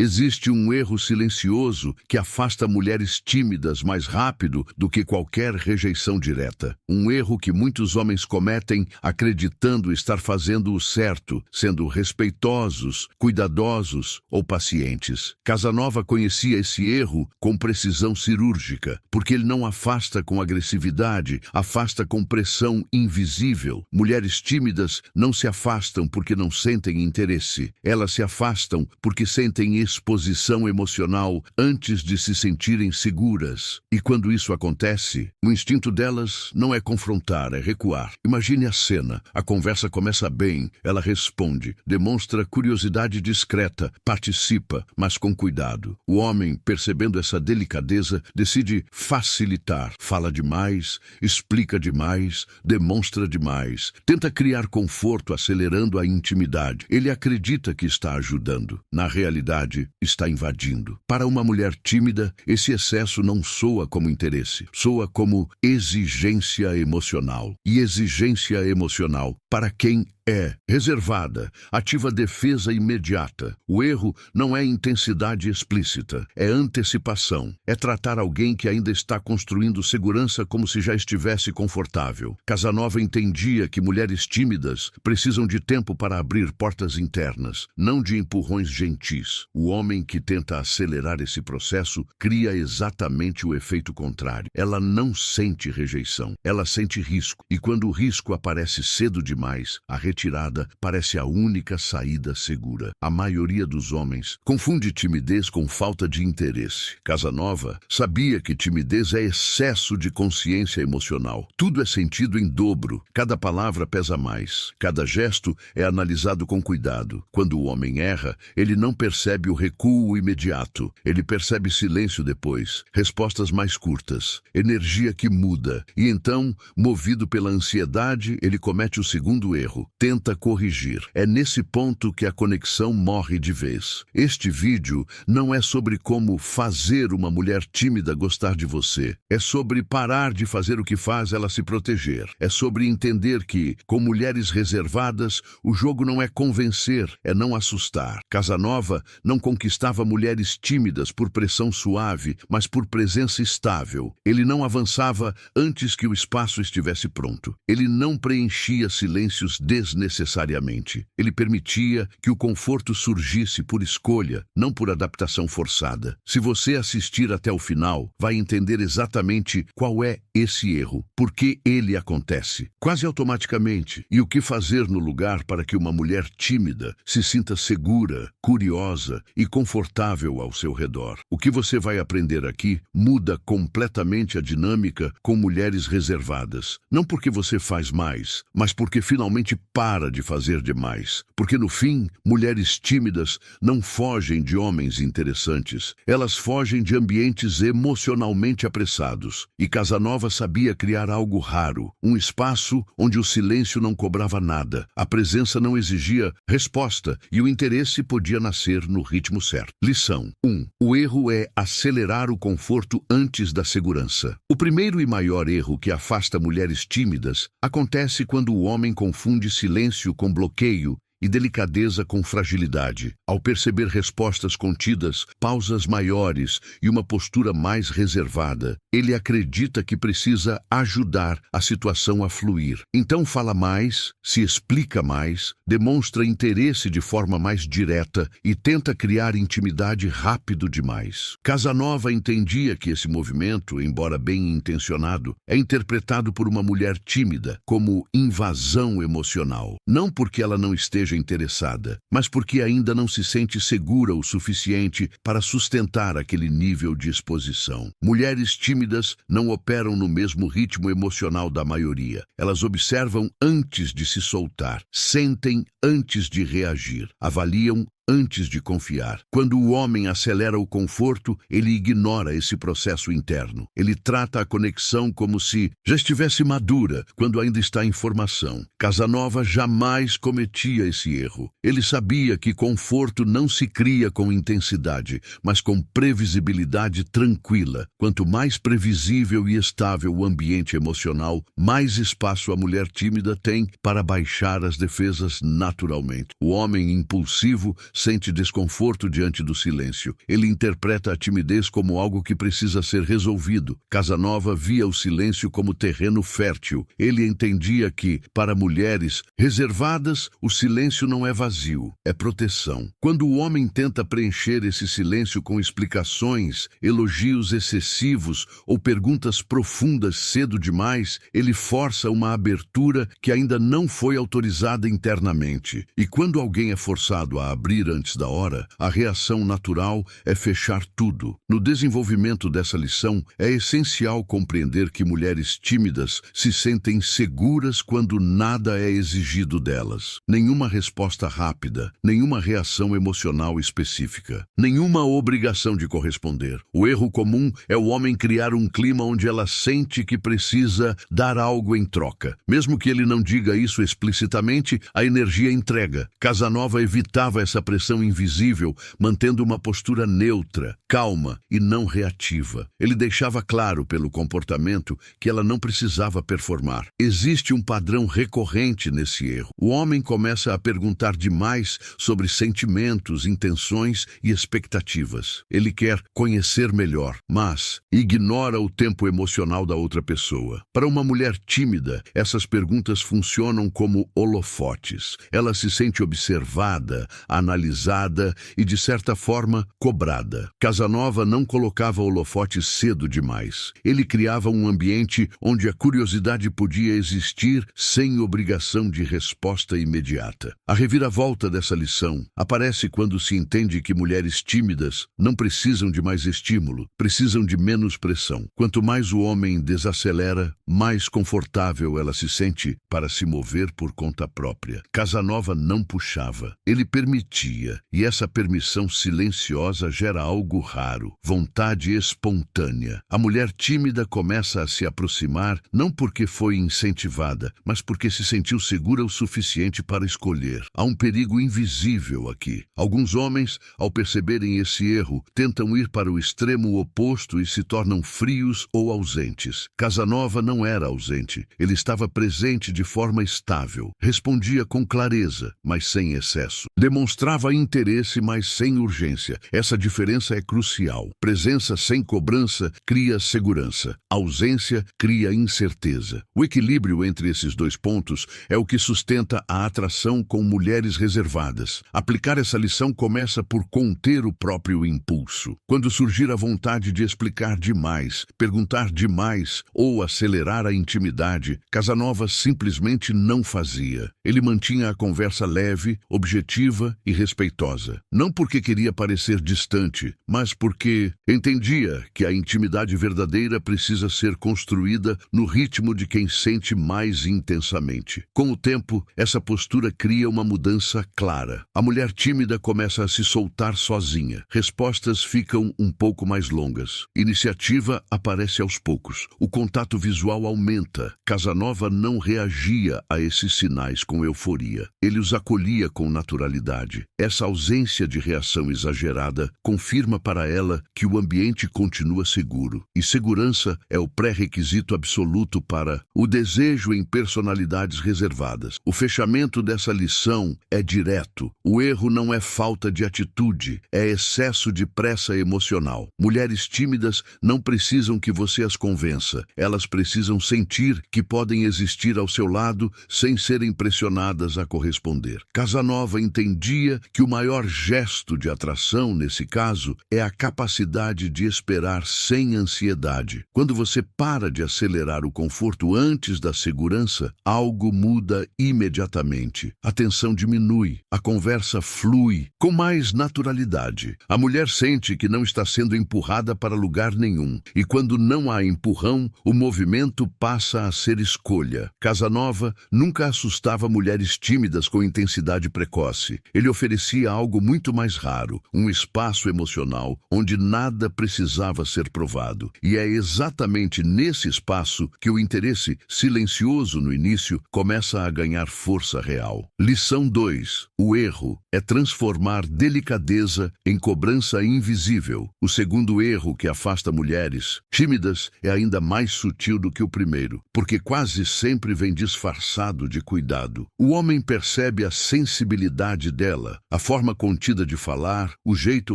Existe um erro silencioso que afasta mulheres tímidas mais rápido do que qualquer rejeição direta. Um erro que muitos homens cometem acreditando estar fazendo o certo, sendo respeitosos, cuidadosos ou pacientes. Casanova conhecia esse erro com precisão cirúrgica, porque ele não afasta com agressividade, afasta com pressão invisível. Mulheres tímidas não se afastam porque não sentem interesse. Elas se afastam porque sentem exposição emocional antes de se sentirem seguras. E quando isso acontece, o instinto delas não é confrontar, é recuar. Imagine a cena. A conversa começa bem, ela responde, demonstra curiosidade discreta, participa, mas com cuidado. O homem, percebendo essa delicadeza, decide facilitar. Fala demais, explica demais, demonstra demais. Tenta criar conforto, acelerando a intimidade. Ele acredita que está ajudando. Na realidade, está invadindo. Para uma mulher tímida, esse excesso não soa como interesse, soa como exigência emocional. E exigência emocional, para quem é reservada, ativa defesa imediata. O erro não é intensidade explícita, é antecipação. É tratar alguém que ainda está construindo segurança como se já estivesse confortável. Casanova entendia que mulheres tímidas precisam de tempo para abrir portas internas, não de empurrões gentis. O homem que tenta acelerar esse processo cria exatamente o efeito contrário. Ela não sente rejeição, ela sente risco. E quando o risco aparece cedo demais, a retirada parece a única saída segura. A maioria dos homens confunde timidez com falta de interesse. Casanova sabia que timidez é excesso de consciência emocional. Tudo é sentido em dobro, cada palavra pesa mais, cada gesto é analisado com cuidado. Quando o homem erra, ele não percebe o recuo imediato, ele percebe silêncio depois, respostas mais curtas, energia que muda, e então, movido pela ansiedade, ele comete o segundo erro. Tenta corrigir. É nesse ponto que a conexão morre de vez. Este vídeo não é sobre como fazer uma mulher tímida gostar de você. É sobre parar de fazer o que faz ela se proteger. É sobre entender que, com mulheres reservadas, o jogo não é convencer, é não assustar. Casanova não conquistava mulheres tímidas por pressão suave, mas por presença estável. Ele não avançava antes que o espaço estivesse pronto. Ele não preenchia silêncios desnecessariamente. Ele permitia que o conforto surgisse por escolha, não por adaptação forçada. Se você assistir até o final, vai entender exatamente qual é esse erro, por que ele acontece, quase automaticamente, e o que fazer no lugar para que uma mulher tímida se sinta segura, curiosa e confortável ao seu redor. O que você vai aprender aqui muda completamente a dinâmica com mulheres reservadas. Não porque você faz mais, mas porque finalmente para de fazer demais. Porque no fim, mulheres tímidas não fogem de homens interessantes. Elas fogem de ambientes emocionalmente apressados. E Casanova sabia criar algo raro, um espaço onde o silêncio não cobrava nada, a presença não exigia resposta e o interesse podia nascer no ritmo certo. Lição 1. O erro é acelerar o conforto antes da segurança. O primeiro e maior erro que afasta mulheres tímidas acontece quando o homem confunde silêncio com bloqueio e delicadeza com fragilidade. Ao perceber respostas contidas, pausas maiores e uma postura mais reservada, ele acredita que precisa ajudar a situação a fluir. Então fala mais, se explica mais, demonstra interesse de forma mais direta e tenta criar intimidade rápido demais. Casanova entendia que esse movimento, embora bem intencionado, é interpretado por uma mulher tímida como invasão emocional. Não porque ela não esteja interessada, mas porque ainda não se sente segura o suficiente para sustentar aquele nível de exposição. Mulheres tímidas não operam no mesmo ritmo emocional da maioria. Elas observam antes de se soltar, sentem antes de reagir, avaliam antes de confiar. Quando o homem acelera o conforto, ele ignora esse processo interno. Ele trata a conexão como se já estivesse madura, quando ainda está em formação. Casanova jamais cometia esse erro. Ele sabia que conforto não se cria com intensidade, mas com previsibilidade tranquila. Quanto mais previsível e estável o ambiente emocional, mais espaço a mulher tímida tem para baixar as defesas naturalmente. O homem impulsivo sente desconforto diante do silêncio. Ele interpreta a timidez como algo que precisa ser resolvido. Casanova via o silêncio como terreno fértil. Ele entendia que, para mulheres reservadas, o silêncio não é vazio, é proteção. Quando o homem tenta preencher esse silêncio com explicações, elogios excessivos ou perguntas profundas cedo demais, ele força uma abertura que ainda não foi autorizada internamente. E quando alguém é forçado a abrir antes da hora, a reação natural é fechar tudo. No desenvolvimento dessa lição, é essencial compreender que mulheres tímidas se sentem seguras quando nada é exigido delas. Nenhuma resposta rápida, nenhuma reação emocional específica, nenhuma obrigação de corresponder. O erro comum é o homem criar um clima onde ela sente que precisa dar algo em troca. Mesmo que ele não diga isso explicitamente, a energia entrega. Casanova evitava essa pressão invisível, mantendo uma postura neutra, calma e não reativa. Ele deixava claro pelo comportamento que ela não precisava performar. Existe um padrão recorrente nesse erro. O homem começa a perguntar demais sobre sentimentos, intenções e expectativas. Ele quer conhecer melhor, mas ignora o tempo emocional da outra pessoa. Para uma mulher tímida, essas perguntas funcionam como holofotes. Ela se sente observada, analisada e, de certa forma, cobrada. Casanova não colocava holofotes cedo demais. Ele criava um ambiente onde a curiosidade podia existir sem obrigação de resposta imediata. A reviravolta dessa lição aparece quando se entende que mulheres tímidas não precisam de mais estímulo, precisam de menos pressão. Quanto mais o homem desacelera, mais confortável ela se sente para se mover por conta própria. Casanova não puxava, ele permitia, e essa permissão silenciosa gera algo raro, vontade espontânea. A mulher tímida começa a se aproximar não porque foi incentivada, mas porque se sentiu segura o suficiente para escolher. Há um perigo invisível aqui. Alguns homens, ao perceberem esse erro, tentam ir para o extremo oposto e se tornam frios ou ausentes. Casanova não era ausente, ele estava presente de forma estável, respondia com clareza, mas sem excesso. Demonstrava interesse, mas sem urgência. Essa diferença é crucial. Presença sem cobrança cria segurança. Ausência cria incerteza. O equilíbrio entre esses dois pontos é o que sustenta a atração com mulheres reservadas. Aplicar essa lição começa por conter o próprio impulso. Quando surgir a vontade de explicar demais, perguntar demais ou acelerar a intimidade, Casanova simplesmente não fazia. Ele mantinha a conversa leve, objetiva e respeitosa. Não porque queria parecer distante, mas porque entendia que a intimidade verdadeira precisa ser construída no ritmo de quem sente mais intensamente. Com o tempo, essa postura cria uma mudança clara. A mulher tímida começa a se soltar sozinha. Respostas ficam um pouco mais longas. Iniciativa aparece aos poucos. O contato visual aumenta. Casanova não reagia a esses sinais com euforia. Ele os acolhia com naturalidade. Essa ausência de reação exagerada confirma para ela que o ambiente continua seguro. E segurança é o pré-requisito absoluto para o desejo em personalidades reservadas. O fechamento dessa lição é direto. O erro não é falta de atitude, é excesso de pressa emocional. Mulheres tímidas não precisam que você as convença. Elas precisam sentir que podem existir ao seu lado sem serem pressionadas a corresponder. Casanova entendia que o maior gesto de atração, nesse caso, é a capacidade de esperar sem ansiedade. Quando você para de acelerar o conforto antes da segurança, algo muda imediatamente. A tensão diminui, a conversa flui com mais naturalidade. A mulher sente que não está sendo empurrada para lugar nenhum, e quando não há empurrão, o movimento passa a ser escolha. Casanova nunca assustava mulheres tímidas com intensidade precoce. Ele oferecia algo muito mais raro, um espaço emocional onde nada precisava ser provado. E é exatamente nesse espaço que o interesse silencioso no início começa a ganhar força real. Lição 2. O erro é transformar delicadeza em cobrança invisível. O segundo erro que afasta mulheres tímidas é ainda mais sutil do que o primeiro, porque quase sempre vem disfarçado de cuidado. O homem percebe a sensibilidade dela, a forma contida de falar, o jeito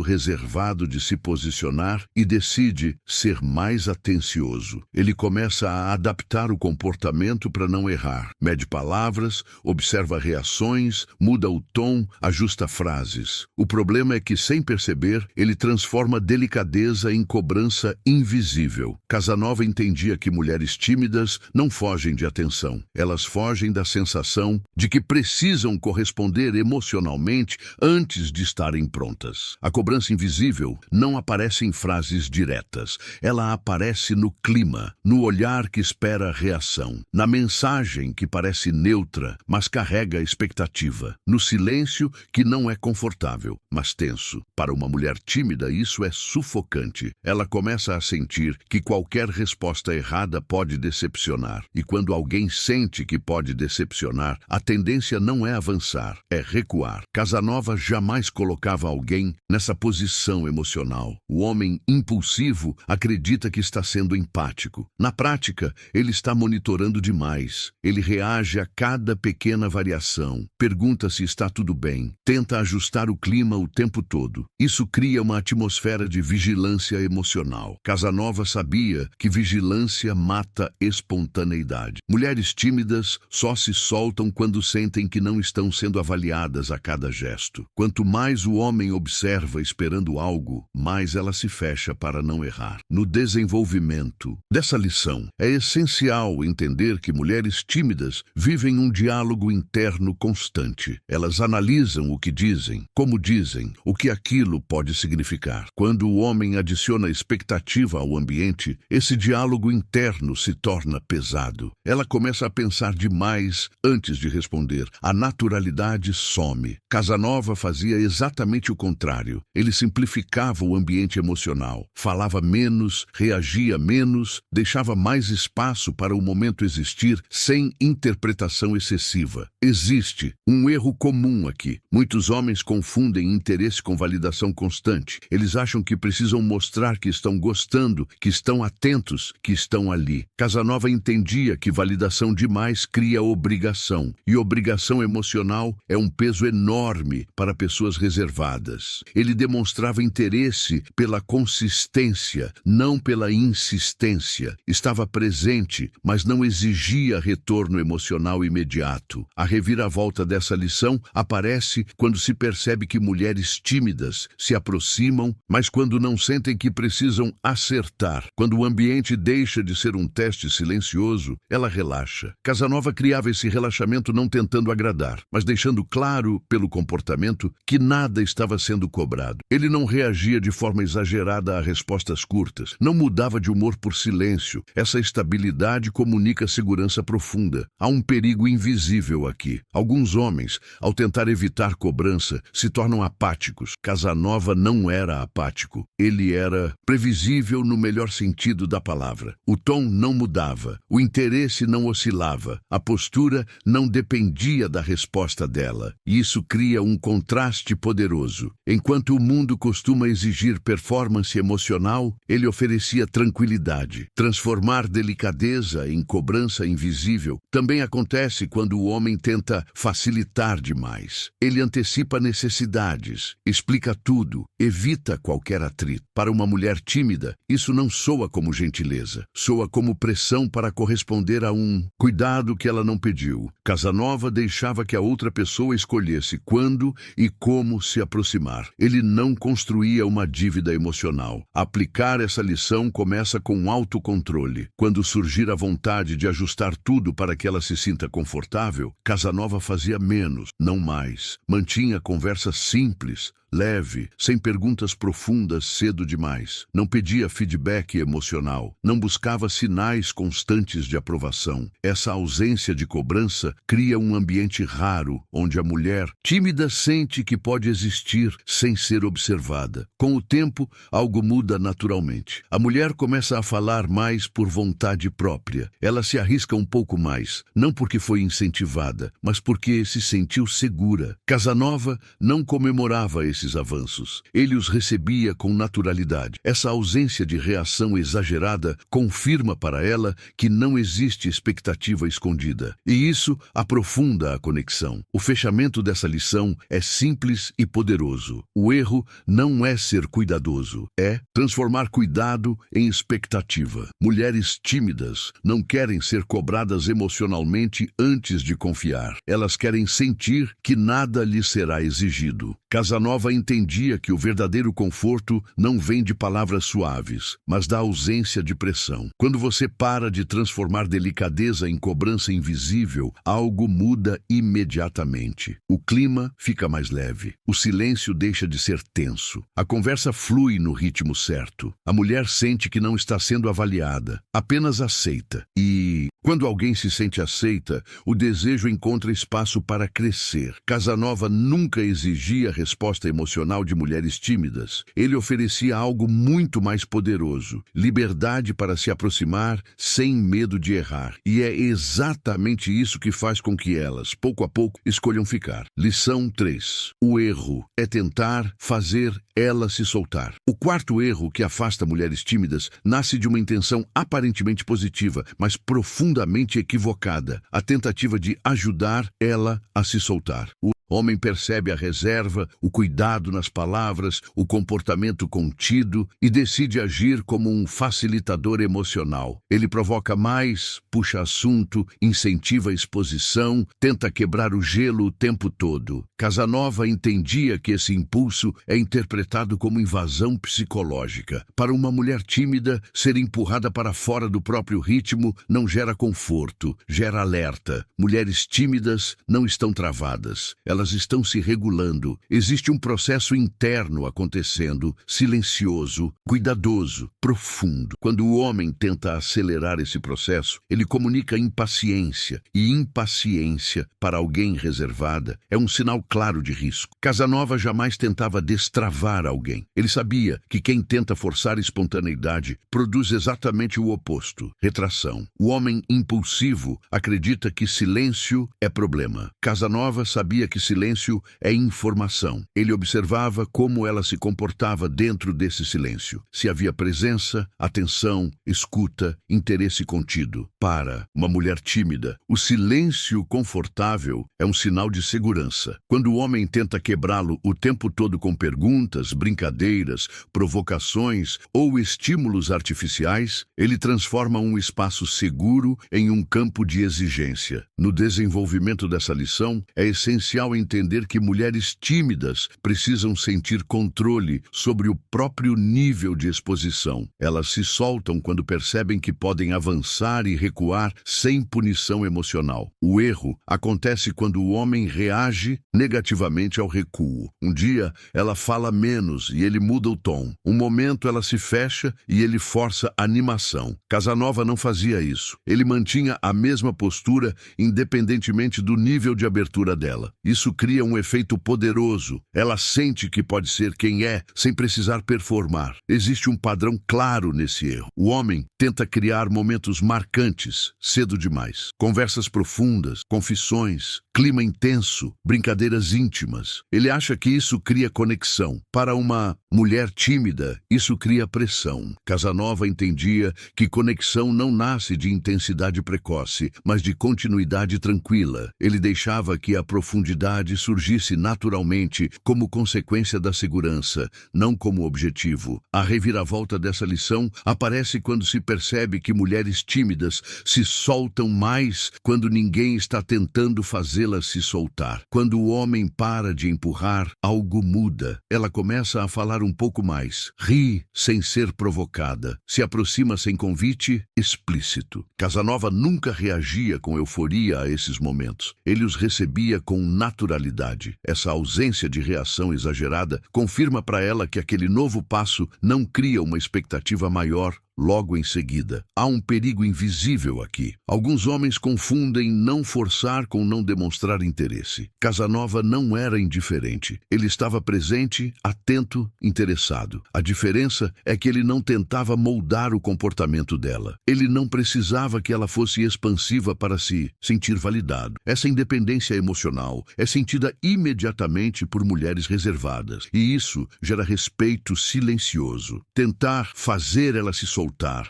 reservado de se posicionar e decide ser mais atencioso. Ele começa a adaptar o comportamento para não errar. Mede palavras, observa reações, muda o tom, ajusta frases. O problema é que, sem perceber, ele transforma delicadeza em cobrança invisível. Casanova entendia que mulheres tímidas não fogem de atenção. Elas fogem da sensação de que precisam corresponder emocionalmente antes de estarem prontas. A cobrança invisível não aparece em frases diretas. Ela aparece no clima, no olhar que espera reação, na mensagem que parece neutra, mas carrega expectativa, no silêncio que não é confortável, mas tenso. Para uma mulher tímida, isso é sufocante. Ela começa a sentir que qualquer resposta errada pode decepcionar. E quando alguém sente que pode decepcionar, a tendência não é avançar, é recuar. Casanova jamais colocava alguém nessa posição emocional. O homem impulsivo acredita que está sendo empático. Na prática, ele está monitorando demais. Ele reage a cada pequena variação, pergunta se está tudo bem, tenta ajustar o clima o tempo todo. Isso cria uma atmosfera de vigilância emocional. Casanova sabia que vigilância mata espontaneidade. Mulheres tímidas só se soltam quando sentem que não estão sendo avaliadas a cada gesto. Quanto mais o homem observa esperando algo, mais ela se fecha para não errar. No desenvolvimento dessa lição, é essencial entender que mulheres tímidas vivem um diálogo interno constante. Elas analisam o que dizem, como dizem, o que aquilo pode significar. Quando o homem adiciona expectativa ao ambiente, esse diálogo interno se torna pesado. Ela começa a pensar demais antes de responder. A naturalidade some. Casanova fazia exatamente o contrário. Ele simplificava o ambiente emocional, falava menos, reagia menos, deixava mais espaço para o momento existir sem interpretação excessiva. Existe um erro comum aqui. Muitos homens confundem interesse com validação constante. Eles acham que precisam mostrar que estão gostando, que estão atentos, que estão ali. Casanova entendia que validação demais cria obrigação, e obrigação emocional é um peso enorme para pessoas reservadas. Ele demonstrava interesse pela consistência, não pela insistência. Estava presente, mas não exigia retorno emocional imediato. A reviravolta dessa lição aparece quando se percebe que mulheres tímidas se aproximam, mas quando não sentem que precisam acertar. Quando o ambiente deixa de ser um teste silencioso, ela relaxa. Casanova criava esse relaxamento não tentando agradar, mas deixando claro pelo comportamento que nada estava sendo cobrado. Ele não reagia de forma exagerada a respostas curtas, não mudava de humor por silêncio. Essa estabilidade comunica segurança profunda. Há um perigo invisível aqui. Alguns homens, ao tentar evitar cobrança, se tornam apáticos. Casanova não era apático. Ele era previsível no melhor sentido da palavra. O tom não mudava, o interesse não oscilava, a postura não dependia da resposta dela. E isso cria um contraste poderoso. Enquanto o mundo costuma exigir performance emocional, ele oferecia tranquilidade. Transformar delicadeza em cobrança invisível também acontece quando o homem tenta facilitar demais. Ele antecipa necessidades, explica tudo, evita qualquer atrito. Para uma mulher tímida, isso não soa como gentileza, soa como pressão para corresponder a um cuidado que ela não pediu. Casanova deixava que a outra pessoa escolhesse quando e como se aproximar. Ele não construía uma dívida emocional. Aplicar essa lição começa com autocontrole. Quando surgir a vontade de ajustar tudo para que ela se sinta confortável, Casanova fazia menos, não mais. Mantinha conversas simples, leve, sem perguntas profundas cedo demais. Não pedia feedback emocional. Não buscava sinais constantes de aprovação. Essa ausência de cobrança cria um ambiente raro, onde a mulher tímida sente que pode existir sem ser observada. Com o tempo, algo muda naturalmente. A mulher começa a falar mais por vontade própria. Ela se arrisca um pouco mais, não porque foi incentivada, mas porque se sentiu segura. Casanova não comemorava esses avanços. Ele os recebia com naturalidade. Essa ausência de reação exagerada confirma para ela que não existe expectativa escondida. E isso aprofunda a conexão. O fechamento dessa lição é simples e poderoso. O erro não é ser cuidadoso, é transformar cuidado em expectativa. Mulheres tímidas não querem ser cobradas emocionalmente antes de confiar. Elas querem sentir que nada lhes será exigido. Casanova entendia que o verdadeiro conforto não vem de palavras suaves, mas da ausência de pressão. Quando você para de transformar delicadeza em cobrança invisível, algo muda imediatamente. O clima fica mais leve. O silêncio deixa de ser tenso. A conversa flui no ritmo certo. A mulher sente que não está sendo avaliada, apenas aceita. E quando alguém se sente aceita, o desejo encontra espaço para crescer. Casanova nunca exigia resposta emocional de mulheres tímidas. Ele oferecia algo muito mais poderoso: liberdade para se aproximar sem medo de errar. E é exatamente isso que faz com que elas, pouco a pouco, escolham ficar. Lição 3. O erro é tentar fazer ela se soltar. O quarto erro que afasta mulheres tímidas nasce de uma intenção aparentemente positiva, mas profundamente equivocada: a tentativa de ajudar ela a se soltar. O homem percebe a reserva, o cuidado nas palavras, o comportamento contido e decide agir como um facilitador emocional. Ele provoca mais, puxa assunto, incentiva a exposição, tenta quebrar o gelo o tempo todo. Casanova entendia que esse impulso é interpretado como invasão psicológica. Para uma mulher tímida, ser empurrada para fora do próprio ritmo não gera conforto, gera alerta. Mulheres tímidas não estão travadas. Elas estão se regulando. Existe um processo interno acontecendo, silencioso, cuidadoso, profundo. Quando o homem tenta acelerar esse processo, ele comunica impaciência. E impaciência, para alguém reservada, é um sinal claro de risco. Casanova jamais tentava destravar alguém. Ele sabia que quem tenta forçar espontaneidade produz exatamente o oposto: retração. O homem impulsivo acredita que silêncio é problema. Casanova sabia que silêncio é informação. Ele observava como ela se comportava dentro desse silêncio. Se havia presença, atenção, escuta, interesse contido. Para uma mulher tímida, o silêncio confortável é um sinal de segurança. Quando o homem tenta quebrá-lo o tempo todo com perguntas, brincadeiras, provocações ou estímulos artificiais, ele transforma um espaço seguro em um campo de exigência. No desenvolvimento dessa lição, é essencial entender que mulheres tímidas precisam sentir controle sobre o próprio nível de exposição. Elas se soltam quando percebem que podem avançar e recuar sem punição emocional. O erro acontece quando o homem reage negativamente ao recuo. Um dia, ela fala menos e ele muda o tom. Um momento, ela se fecha e ele força animação. Casanova não fazia isso. Ele mantinha a mesma postura independentemente do nível de abertura dela. Isso cria um efeito poderoso. Ela sente que pode ser quem é, sem precisar performar. Existe um padrão claro nesse erro. O homem tenta criar momentos marcantes, cedo demais. Conversas profundas, confissões, clima intenso, brincadeiras íntimas. Ele acha que isso cria conexão. Para uma mulher tímida, isso cria pressão. Casanova entendia que conexão não nasce de intensidade precoce, mas de continuidade tranquila. Ele deixava que a profundidade surgisse naturalmente como consequência da segurança, não como objetivo. A reviravolta dessa lição aparece quando se percebe que mulheres tímidas se soltam mais quando ninguém está tentando fazê-las se soltar. Quando o homem para de empurrar, algo muda. Ela começa a falar um pouco mais, ri sem ser provocada, se aproxima sem convite explícito. Casanova nunca reagia com euforia a esses momentos. Ele os recebia com naturalidade. Essa ausência de reação exagerada confirma para ela que aquele novo passo não cria uma expectativa maior logo em seguida. Há um perigo invisível aqui. Alguns homens confundem não forçar com não demonstrar interesse. Casanova não era indiferente. Ele estava presente, atento, interessado. A diferença é que ele não tentava moldar o comportamento dela. Ele não precisava que ela fosse expansiva para se sentir validado. Essa independência emocional é sentida imediatamente por mulheres reservadas. E isso gera respeito silencioso. Tentar fazer ela se soltar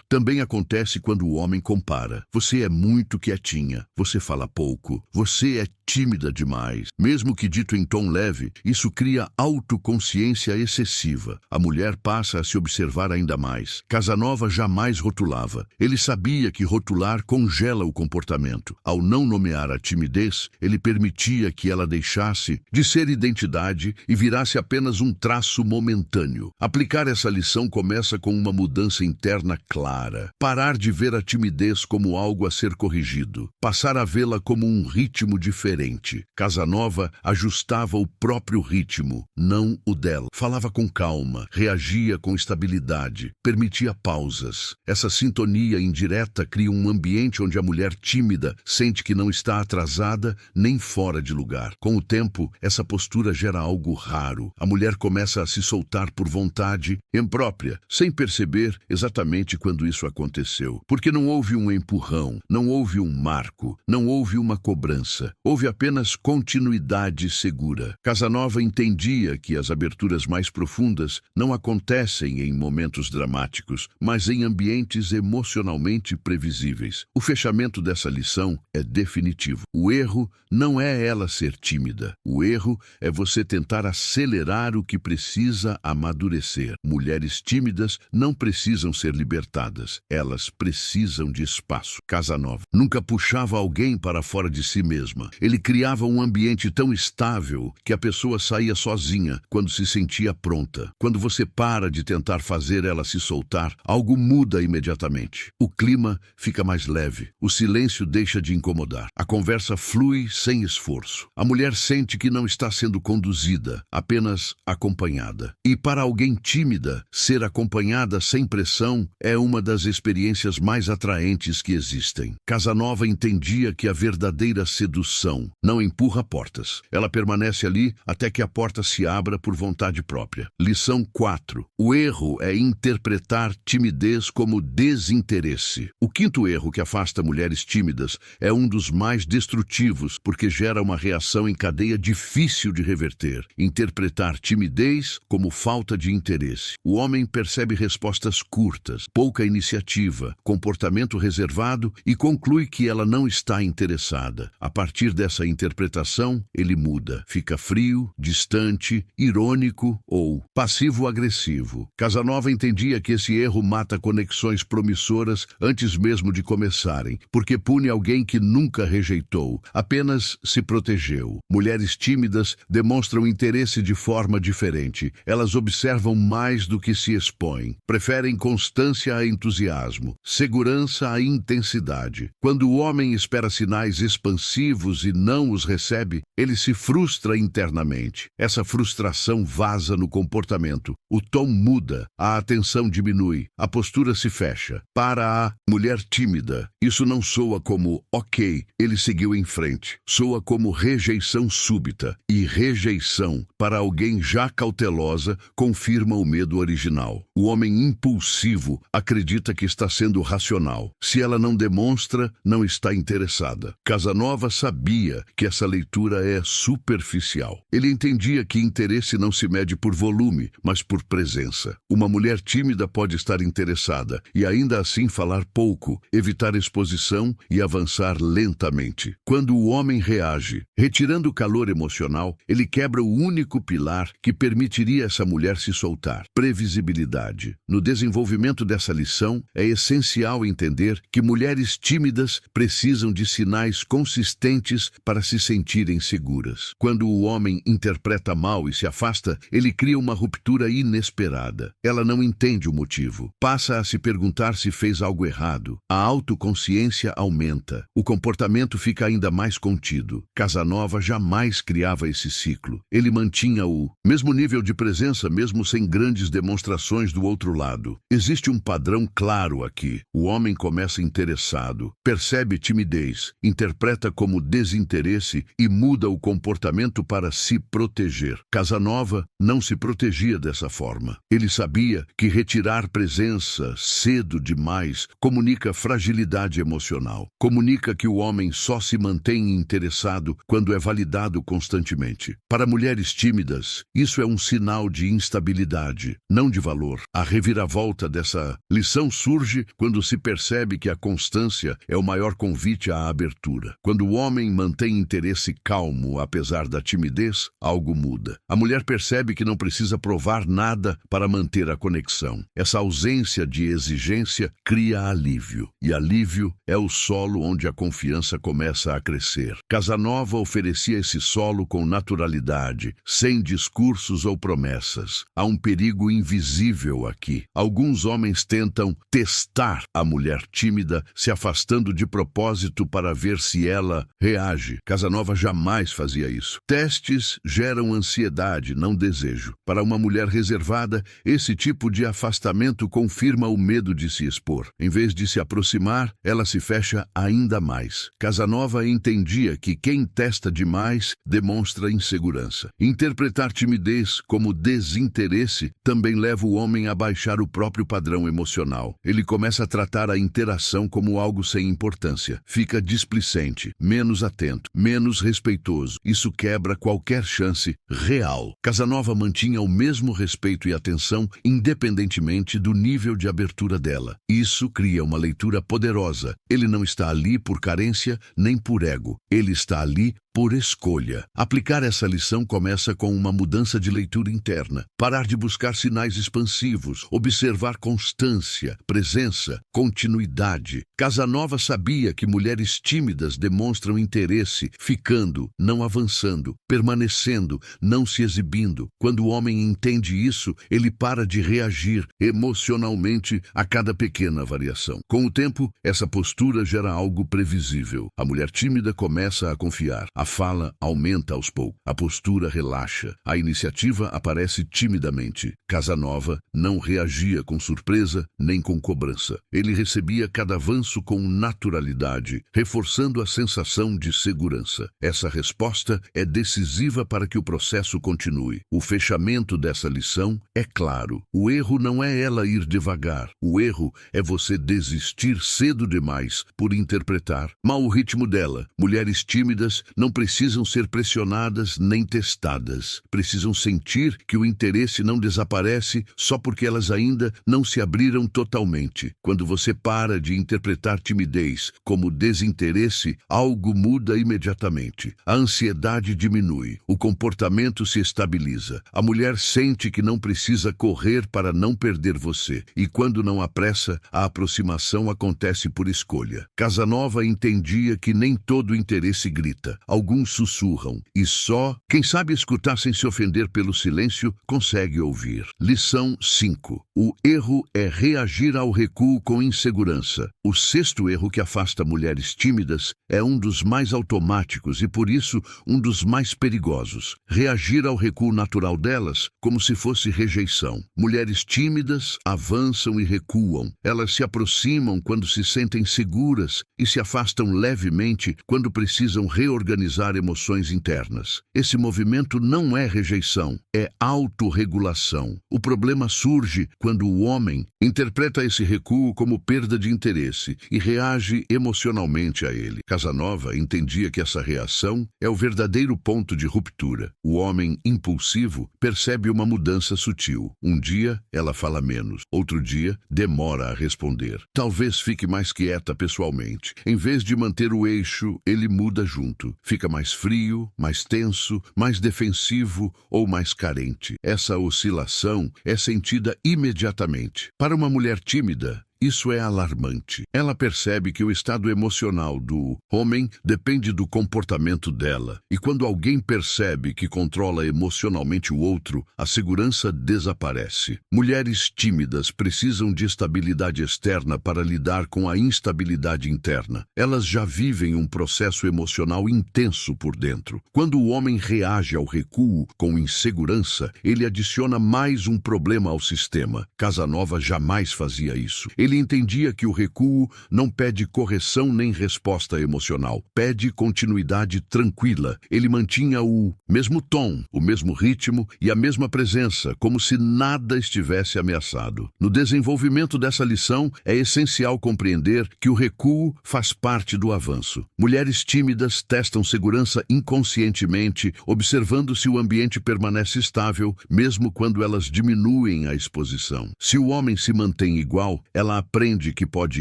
também acontece quando o homem compara. Você é muito quietinha, você fala pouco, você é tímida demais. Mesmo que dito em tom leve, isso cria autoconsciência excessiva. A mulher passa a se observar ainda mais. Casanova jamais rotulava. Ele sabia que rotular congela o comportamento. Ao não nomear a timidez, ele permitia que ela deixasse de ser identidade e virasse apenas um traço momentâneo. Aplicar essa lição começa com uma mudança interna clara. Parar de ver a timidez como algo a ser corrigido. Passar a vê-la como um ritmo diferente. Casanova ajustava o próprio ritmo, não o dela. Falava com calma, reagia com estabilidade, permitia pausas. Essa sintonia indireta cria um ambiente onde a mulher tímida sente que não está atrasada nem fora de lugar. Com o tempo, essa postura gera algo raro. A mulher começa a se soltar por vontade imprópria, sem perceber exatamente quando isso aconteceu. Porque não houve um empurrão, não houve um marco, não houve uma cobrança. Houve apenas continuidade segura. Casanova entendia que as aberturas mais profundas não acontecem em momentos dramáticos, mas em ambientes emocionalmente previsíveis. O fechamento dessa lição é definitivo. O erro não é ela ser tímida. O erro é você tentar acelerar o que precisa amadurecer. Mulheres tímidas não precisam ser libertadas. Elas precisam de espaço. Casanova nunca puxava alguém para fora de si mesma. Ele criava um ambiente tão estável que a pessoa saía sozinha quando se sentia pronta. Quando você para de tentar fazer ela se soltar, algo muda imediatamente. O clima fica mais leve. O silêncio deixa de incomodar. A conversa flui sem esforço. A mulher sente que não está sendo conduzida, apenas acompanhada. E para alguém tímida, ser acompanhada sem pressão é uma das experiências mais atraentes que existem. Casanova entendia que a verdadeira sedução não empurra portas. Ela permanece ali até que a porta se abra por vontade própria. Lição 4. O erro é interpretar timidez como desinteresse. O quinto erro que afasta mulheres tímidas é um dos mais destrutivos porque gera uma reação em cadeia difícil de reverter. Interpretar timidez como falta de interesse. O homem percebe respostas curtas, pouca iniciativa, comportamento reservado e conclui que ela não está interessada. A partir dessa interpretação, ele muda. Fica frio, distante, irônico ou passivo-agressivo. Casanova entendia que esse erro mata conexões promissoras antes mesmo de começarem, porque pune alguém que nunca rejeitou, apenas se protegeu. Mulheres tímidas demonstram interesse de forma diferente. Elas observam mais do que se expõem. Preferem constância a entusiasmo, segurança a intensidade. Quando o homem espera sinais expansivos e não os recebe, ele se frustra internamente. Essa frustração vaza no comportamento. O tom muda, a atenção diminui, a postura se fecha. Para a mulher tímida, isso não soa como ok, ele seguiu em frente. Soa como rejeição súbita. E rejeição, para alguém já cautelosa, confirma o medo original. O homem impulsivo acredita que está sendo racional. Se ela não demonstra, não está interessada. Casanova sabia que essa leitura é superficial. Ele entendia que interesse não se mede por volume, mas por presença. Uma mulher tímida pode estar interessada e ainda assim falar pouco, evitar exposição e avançar lentamente. Quando o homem reage, retirando o calor emocional, ele quebra o único pilar que permitiria essa mulher se soltar: previsibilidade. No desenvolvimento dessa lição, é essencial entender que mulheres tímidas precisam de sinais consistentes para se sentirem seguras. Quando o homem interpreta mal e se afasta, ele cria uma ruptura inesperada. Ela não entende o motivo. Passa a se perguntar se fez algo errado. A autoconsciência aumenta. O comportamento fica ainda mais contido. Casanova jamais criava esse ciclo. Ele mantinha o mesmo nível de presença mesmo sem grandes demonstrações do outro lado. Existe um padrão claro aqui. O homem começa interessado, percebe timidez, interpreta como desinteresse e muda o comportamento para se proteger. Casanova não se protegia dessa forma. Ele sabia que retirar presença cedo demais comunica fragilidade emocional. Comunica que o homem só se mantém interessado quando é validado constantemente. Para mulheres tímidas, isso é um sinal de instabilidade, não de valor. A reviravolta dessa lição surge quando se percebe que a constância é o maior convite à abertura. Quando o homem mantém mantém interesse calmo apesar da timidez, algo muda. A mulher percebe que não precisa provar nada para manter a conexão. Essa ausência de exigência cria alívio, e alívio é o solo onde a confiança começa a crescer. Casanova oferecia esse solo com naturalidade, sem discursos ou promessas. Há um perigo invisível aqui. Alguns homens tentam testar a mulher tímida, se afastando de propósito para ver se ela reage. Casanova jamais fazia isso. Testes geram ansiedade, não desejo. Para uma mulher reservada, esse tipo de afastamento confirma o medo de se expor. Em vez de se aproximar, ela se fecha ainda mais. Casanova entendia que quem testa demais demonstra insegurança. Interpretar timidez como desinteresse também leva o homem a baixar o próprio padrão emocional. Ele começa a tratar a interação como algo sem importância. Fica displicente, menos atento, menos respeitoso. Isso quebra qualquer chance real. Casanova mantinha o mesmo respeito e atenção independentemente do nível de abertura dela. Isso cria uma leitura poderosa. Ele não está ali por carência nem por ego. Ele está ali por escolha. Aplicar essa lição começa com uma mudança de leitura interna. Parar de buscar sinais expansivos, observar constância, presença, continuidade. Casanova sabia que mulheres tímidas demonstram interesse, ficando, não avançando, permanecendo, não se exibindo. Quando o homem entende isso, ele para de reagir emocionalmente a cada pequena variação. Com o tempo, essa postura gera algo previsível. A mulher tímida começa a confiar. A fala aumenta aos poucos, a postura relaxa, a iniciativa aparece timidamente. Casanova não reagia com surpresa nem com cobrança. Ele recebia cada avanço com naturalidade, reforçando a sensação de segurança. Essa resposta é decisiva para que o processo continue. O fechamento dessa lição é claro. O erro não é ela ir devagar. O erro é você desistir cedo demais por interpretar mal o ritmo dela. Mulheres tímidas não precisam ser pressionadas nem testadas. Precisam sentir que o interesse não desaparece só porque elas ainda não se abriram totalmente. Quando você para de interpretar timidez como desinteresse, algo muda imediatamente. A ansiedade diminui, o comportamento se estabiliza. A mulher sente que não precisa correr para não perder você. E quando não há pressa, a aproximação acontece por escolha. Casanova entendia que nem todo interesse grita. Alguns sussurram, e só quem sabe escutar sem se ofender pelo silêncio consegue ouvir. Lição 5. O erro é reagir ao recuo com insegurança. O sexto erro que afasta mulheres tímidas é um dos mais automáticos e, por isso, um dos mais perigosos. Reagir ao recuo natural delas como se fosse rejeição. Mulheres tímidas avançam e recuam. Elas se aproximam quando se sentem seguras e se afastam levemente quando precisam reorganizar emoções internas. Esse movimento não é rejeição, é autorregulação. O problema surge quando o homem interpreta esse recuo como perda de interesse e reage emocionalmente a ele. Casanova entendia que essa reação é o verdadeiro ponto de ruptura. O homem impulsivo percebe uma mudança sutil. Um dia, ela fala menos. Outro dia, demora a responder. Talvez fique mais quieta pessoalmente. Em vez de manter o eixo, ele muda junto. Fica mais frio, mais tenso, mais defensivo ou mais carente. Essa oscilação é sentida imediatamente. Para uma mulher tímida, isso é alarmante. Ela percebe que o estado emocional do homem depende do comportamento dela. E quando alguém percebe que controla emocionalmente o outro, a segurança desaparece. Mulheres tímidas precisam de estabilidade externa para lidar com a instabilidade interna. Elas já vivem um processo emocional intenso por dentro. Quando o homem reage ao recuo com insegurança, ele adiciona mais um problema ao sistema. Casanova jamais fazia isso. Ele entendia que o recuo não pede correção nem resposta emocional, pede continuidade tranquila. Ele mantinha o mesmo tom, o mesmo ritmo e a mesma presença, como se nada estivesse ameaçado. No desenvolvimento dessa lição, é essencial compreender que o recuo faz parte do avanço. Mulheres tímidas testam segurança inconscientemente, observando se o ambiente permanece estável, mesmo quando elas diminuem a exposição. Se o homem se mantém igual, ela ela aprende que pode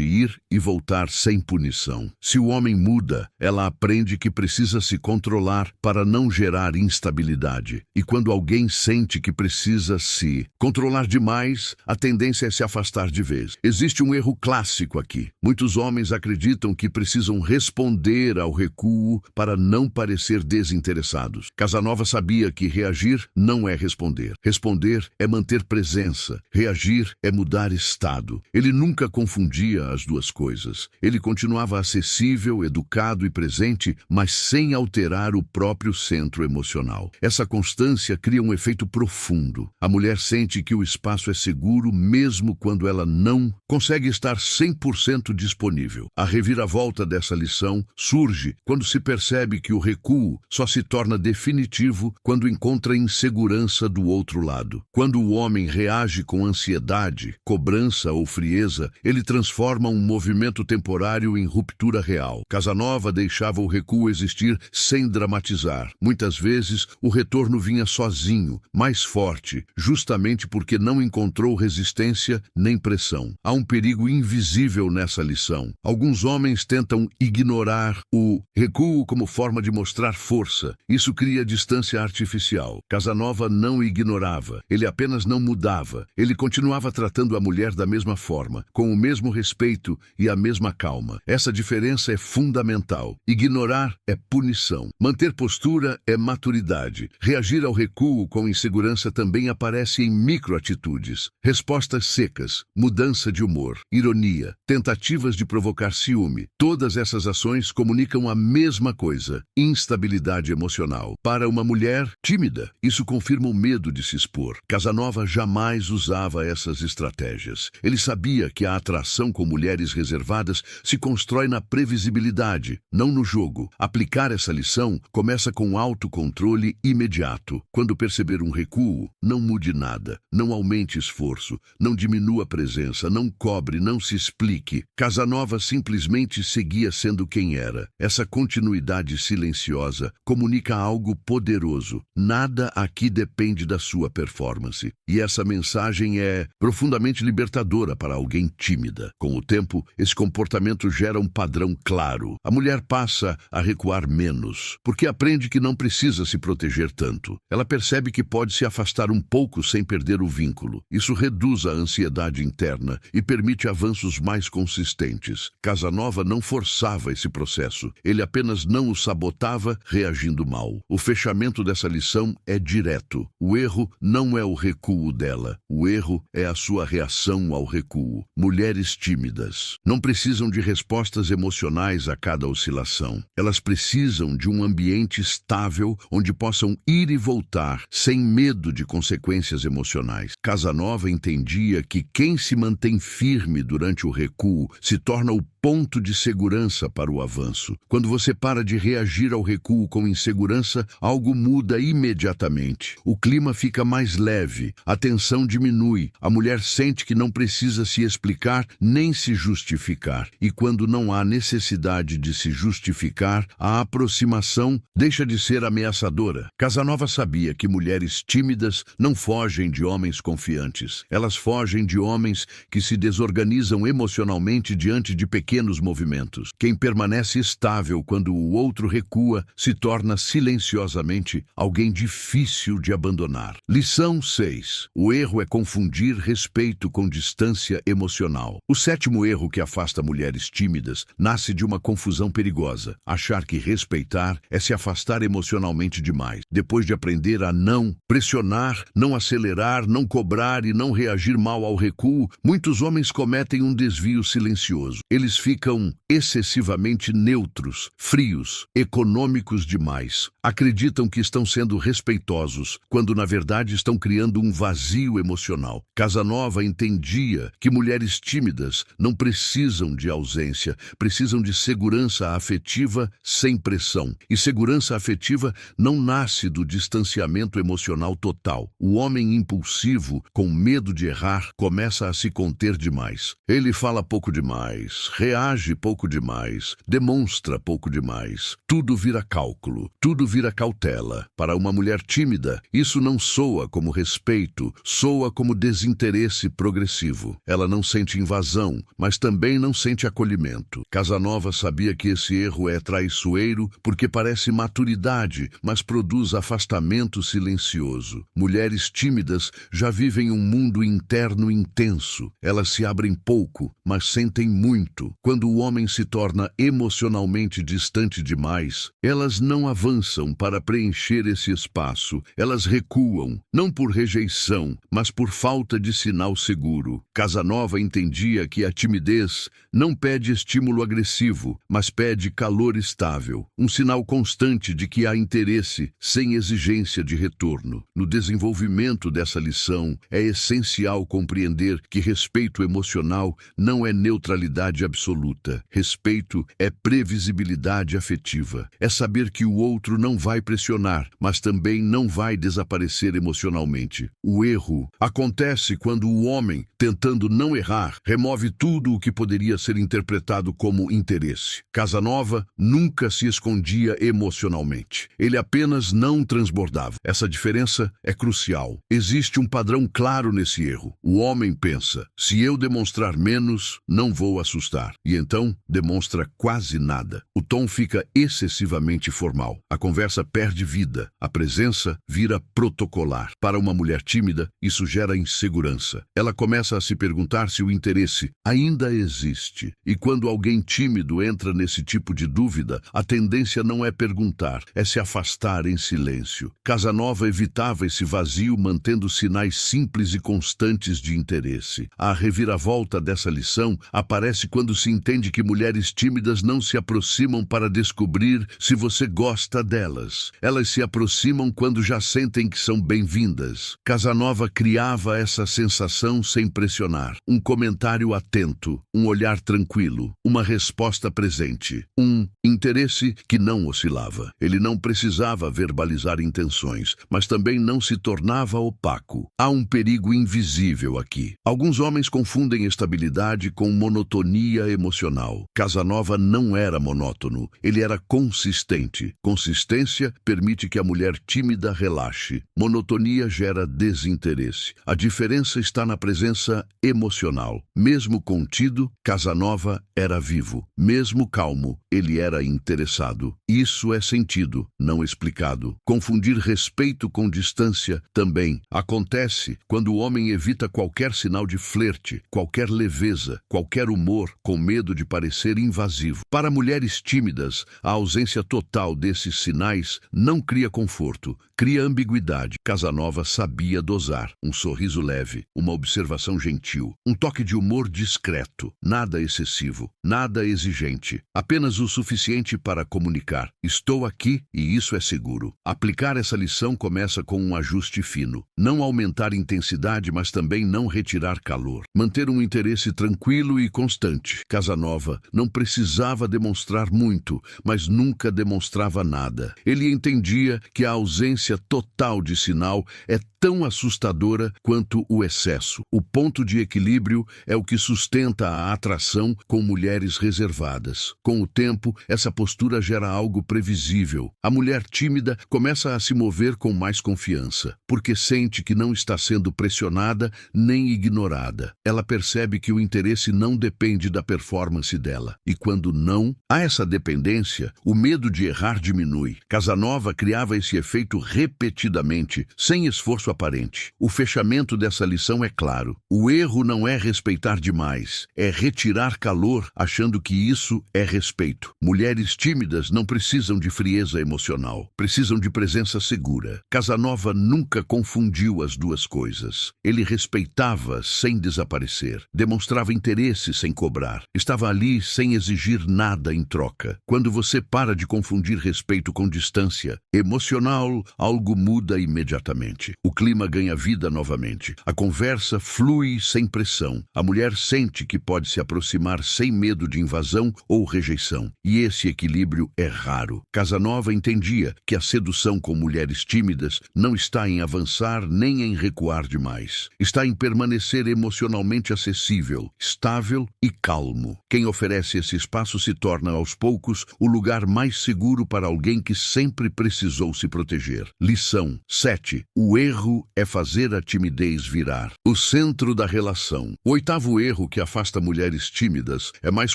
ir e voltar sem punição. Se o homem muda, ela aprende que precisa se controlar para não gerar instabilidade. E quando alguém sente que precisa se controlar demais, a tendência é se afastar de vez. Existe um erro clássico aqui. Muitos homens acreditam que precisam responder ao recuo para não parecer desinteressados. Casanova sabia que reagir não é responder. Responder é manter presença. Reagir é mudar estado. Ele nunca confundia as duas coisas. Ele continuava acessível, educado e presente, mas sem alterar o próprio centro emocional. Essa constância cria um efeito profundo. A mulher sente que o espaço é seguro mesmo quando ela não consegue estar 100% disponível. A reviravolta dessa lição surge quando se percebe que o recuo só se torna definitivo quando encontra insegurança do outro lado. Quando o homem reage com ansiedade, cobrança ou frieza, ele transforma um movimento temporário em ruptura real. Casanova deixava o recuo existir sem dramatizar. Muitas vezes, o retorno vinha sozinho, mais forte, justamente porque não encontrou resistência nem pressão. Há um perigo invisível nessa lição. Alguns homens tentam ignorar o recuo como forma de mostrar força. Isso cria distância artificial. Casanova não ignorava. Ele apenas não mudava. Ele continuava tratando a mulher da mesma forma, com o mesmo respeito e a mesma calma. Essa diferença é fundamental. Ignorar é punição. Manter postura é maturidade. Reagir ao recuo com insegurança também aparece em microatitudes. Respostas secas, mudança de humor, ironia, tentativas de provocar ciúme. Todas essas ações comunicam a mesma coisa: instabilidade emocional. Para uma mulher tímida, isso confirma o medo de se expor. Casanova jamais usava essas estratégias. Ele sabia que a atração com mulheres reservadas se constrói na previsibilidade, não no jogo. Aplicar essa lição começa com autocontrole imediato. Quando perceber um recuo, não mude nada, não aumente esforço, não diminua a presença, não cobre, não se explique. Casanova simplesmente seguia sendo quem era. Essa continuidade silenciosa comunica algo poderoso. Nada aqui depende da sua performance. E essa mensagem é profundamente libertadora para alguém tímida. Com o tempo, esse comportamento gera um padrão claro. A mulher passa a recuar menos, porque aprende que não precisa se proteger tanto. Ela percebe que pode se afastar um pouco sem perder o vínculo. Isso reduz a ansiedade interna e permite avanços mais consistentes. Casanova não forçava esse processo. Ele apenas não o sabotava, reagindo mal. O fechamento dessa lição é direto. O erro não é o recuo dela. O erro é a sua reação ao recuo. Mulheres tímidas não precisam de respostas emocionais a cada oscilação. Elas precisam de um ambiente estável onde possam ir e voltar sem medo de consequências emocionais. Casanova entendia que quem se mantém firme durante o recuo se torna o ponto de segurança para o avanço. Quando você para de reagir ao recuo com insegurança, algo muda imediatamente. O clima fica mais leve, a tensão diminui, a mulher sente que não precisa se explicar nem se justificar. E quando não há necessidade de se justificar, a aproximação deixa de ser ameaçadora. Casanova sabia que mulheres tímidas não fogem de homens confiantes. Elas fogem de homens que se desorganizam emocionalmente diante de pequenos movimentos. Quem permanece estável quando o outro recua se torna silenciosamente alguém difícil de abandonar. Lição 6. O erro é confundir respeito com distância emocional. O sétimo erro que afasta mulheres tímidas nasce de uma confusão perigosa. Achar que respeitar é se afastar emocionalmente demais. Depois de aprender a não pressionar, não acelerar, não cobrar e não reagir mal ao recuo, muitos homens cometem um desvio silencioso. Eles ficam excessivamente neutros, frios, econômicos demais. Acreditam que estão sendo respeitosos, quando na verdade estão criando um vazio emocional. Casanova entendia que mulheres tímidas não precisam de ausência, precisam de segurança afetiva sem pressão. E segurança afetiva não nasce do distanciamento emocional total. O homem impulsivo, com medo de errar, começa a se conter demais. Ele fala pouco demais, reage pouco demais, demonstra pouco demais. Tudo vira cálculo, tudo vira cautela. Para uma mulher tímida, isso não soa como respeito, soa como desinteresse progressivo. Ela não sente sente invasão, mas também não sente acolhimento. Casanova sabia que esse erro é traiçoeiro porque parece maturidade, mas produz afastamento silencioso. Mulheres tímidas já vivem um mundo interno intenso. Elas se abrem pouco, mas sentem muito. Quando o homem se torna emocionalmente distante demais, elas não avançam para preencher esse espaço. Elas recuam, não por rejeição, mas por falta de sinal seguro. Casanova entendia que a timidez não pede estímulo agressivo, mas pede calor estável, um sinal constante de que há interesse, sem exigência de retorno. No desenvolvimento dessa lição, é essencial compreender que respeito emocional não é neutralidade absoluta. Respeito é previsibilidade afetiva. É saber que o outro não vai pressionar, mas também não vai desaparecer emocionalmente. O erro acontece quando o homem, tentando não errar, remove tudo o que poderia ser interpretado como interesse. Casanova nunca se escondia emocionalmente. Ele apenas não transbordava. Essa diferença é crucial. Existe um padrão claro nesse erro. O homem pensa: se eu demonstrar menos, não vou assustar. E então demonstra quase nada. O tom fica excessivamente formal. A conversa perde vida. A presença vira protocolar. Para uma mulher tímida, isso gera insegurança. Ela começa a se perguntar se o interesse ainda existe. E quando alguém tímido entra nesse tipo de dúvida, a tendência não é perguntar, é se afastar em silêncio. Casanova evitava esse vazio mantendo sinais simples e constantes de interesse. A reviravolta dessa lição aparece quando se entende que mulheres tímidas não se aproximam para descobrir se você gosta delas. Elas se aproximam quando já sentem que são bem-vindas. Casanova criava essa sensação sem pressionar. Um comentário atento, um olhar tranquilo, uma resposta presente, um interesse que não oscilava. Ele não precisava verbalizar intenções, mas também não se tornava opaco. Há um perigo invisível aqui. Alguns homens confundem estabilidade com monotonia emocional. Casanova não era monótono, ele era consistente. Consistência permite que a mulher tímida relaxe. Monotonia gera desinteresse. A diferença está na presença emocional. Mesmo contido, Casanova era vivo. Mesmo calmo, ele era interessado. Isso é sentido, não explicado. Confundir respeito com distância também acontece quando o homem evita qualquer sinal de flerte, qualquer leveza, qualquer humor, com medo de parecer invasivo. Para mulheres tímidas, a ausência total desses sinais não cria conforto, cria ambiguidade. Casanova sabia dosar. Um sorriso leve, uma observação gentil, um toque de humor discreto, nada excessivo, nada exigente, apenas o suficiente para comunicar: estou aqui e isso é seguro. Aplicar essa lição começa com um ajuste fino. Não aumentar intensidade, mas também não retirar calor. Manter um interesse tranquilo e constante. Casanova não precisava demonstrar muito, mas nunca demonstrava nada. Ele entendia que a ausência total de sinal é tão assustadora quanto o excesso. O ponto de equilíbrio é o que sustenta a atração com mulheres reservadas. Com o tempo, essa postura gera algo previsível. A mulher tímida começa a se mover com mais confiança, porque sente que não está sendo pressionada nem ignorada. Ela percebe que o interesse não depende da performance dela. E quando não há essa dependência, o medo de errar diminui. Casanova criava esse efeito repetidamente, sem esforço aparente. O fechamento dessa lição é claro. O erro não é respeitar demais, é retirar calor achando que isso é respeito. Mulheres tímidas não precisam de frieza emocional, precisam de presença segura. Casanova nunca confundiu as duas coisas. Ele respeitava sem desaparecer, demonstrava interesse sem cobrar, estava ali sem exigir nada em troca. Quando você para de confundir respeito com distância emocional, algo muda imediatamente. O clima ganha vida novamente. A conversa flui sem pressão. A mulher sente que pode se aproximar sem medo de invasão ou rejeição. E esse equilíbrio é raro. Casanova entendia que a sedução com mulheres tímidas não está em avançar nem em recuar demais. Está em permanecer emocionalmente acessível, estável e calmo. Quem oferece esse espaço se torna, aos poucos, o lugar mais seguro para alguém que sempre precisou se proteger. Lição 7. O erro é fazer a timidez virar o centro da relação. O oitavo erro que afasta mulheres tímidas é mais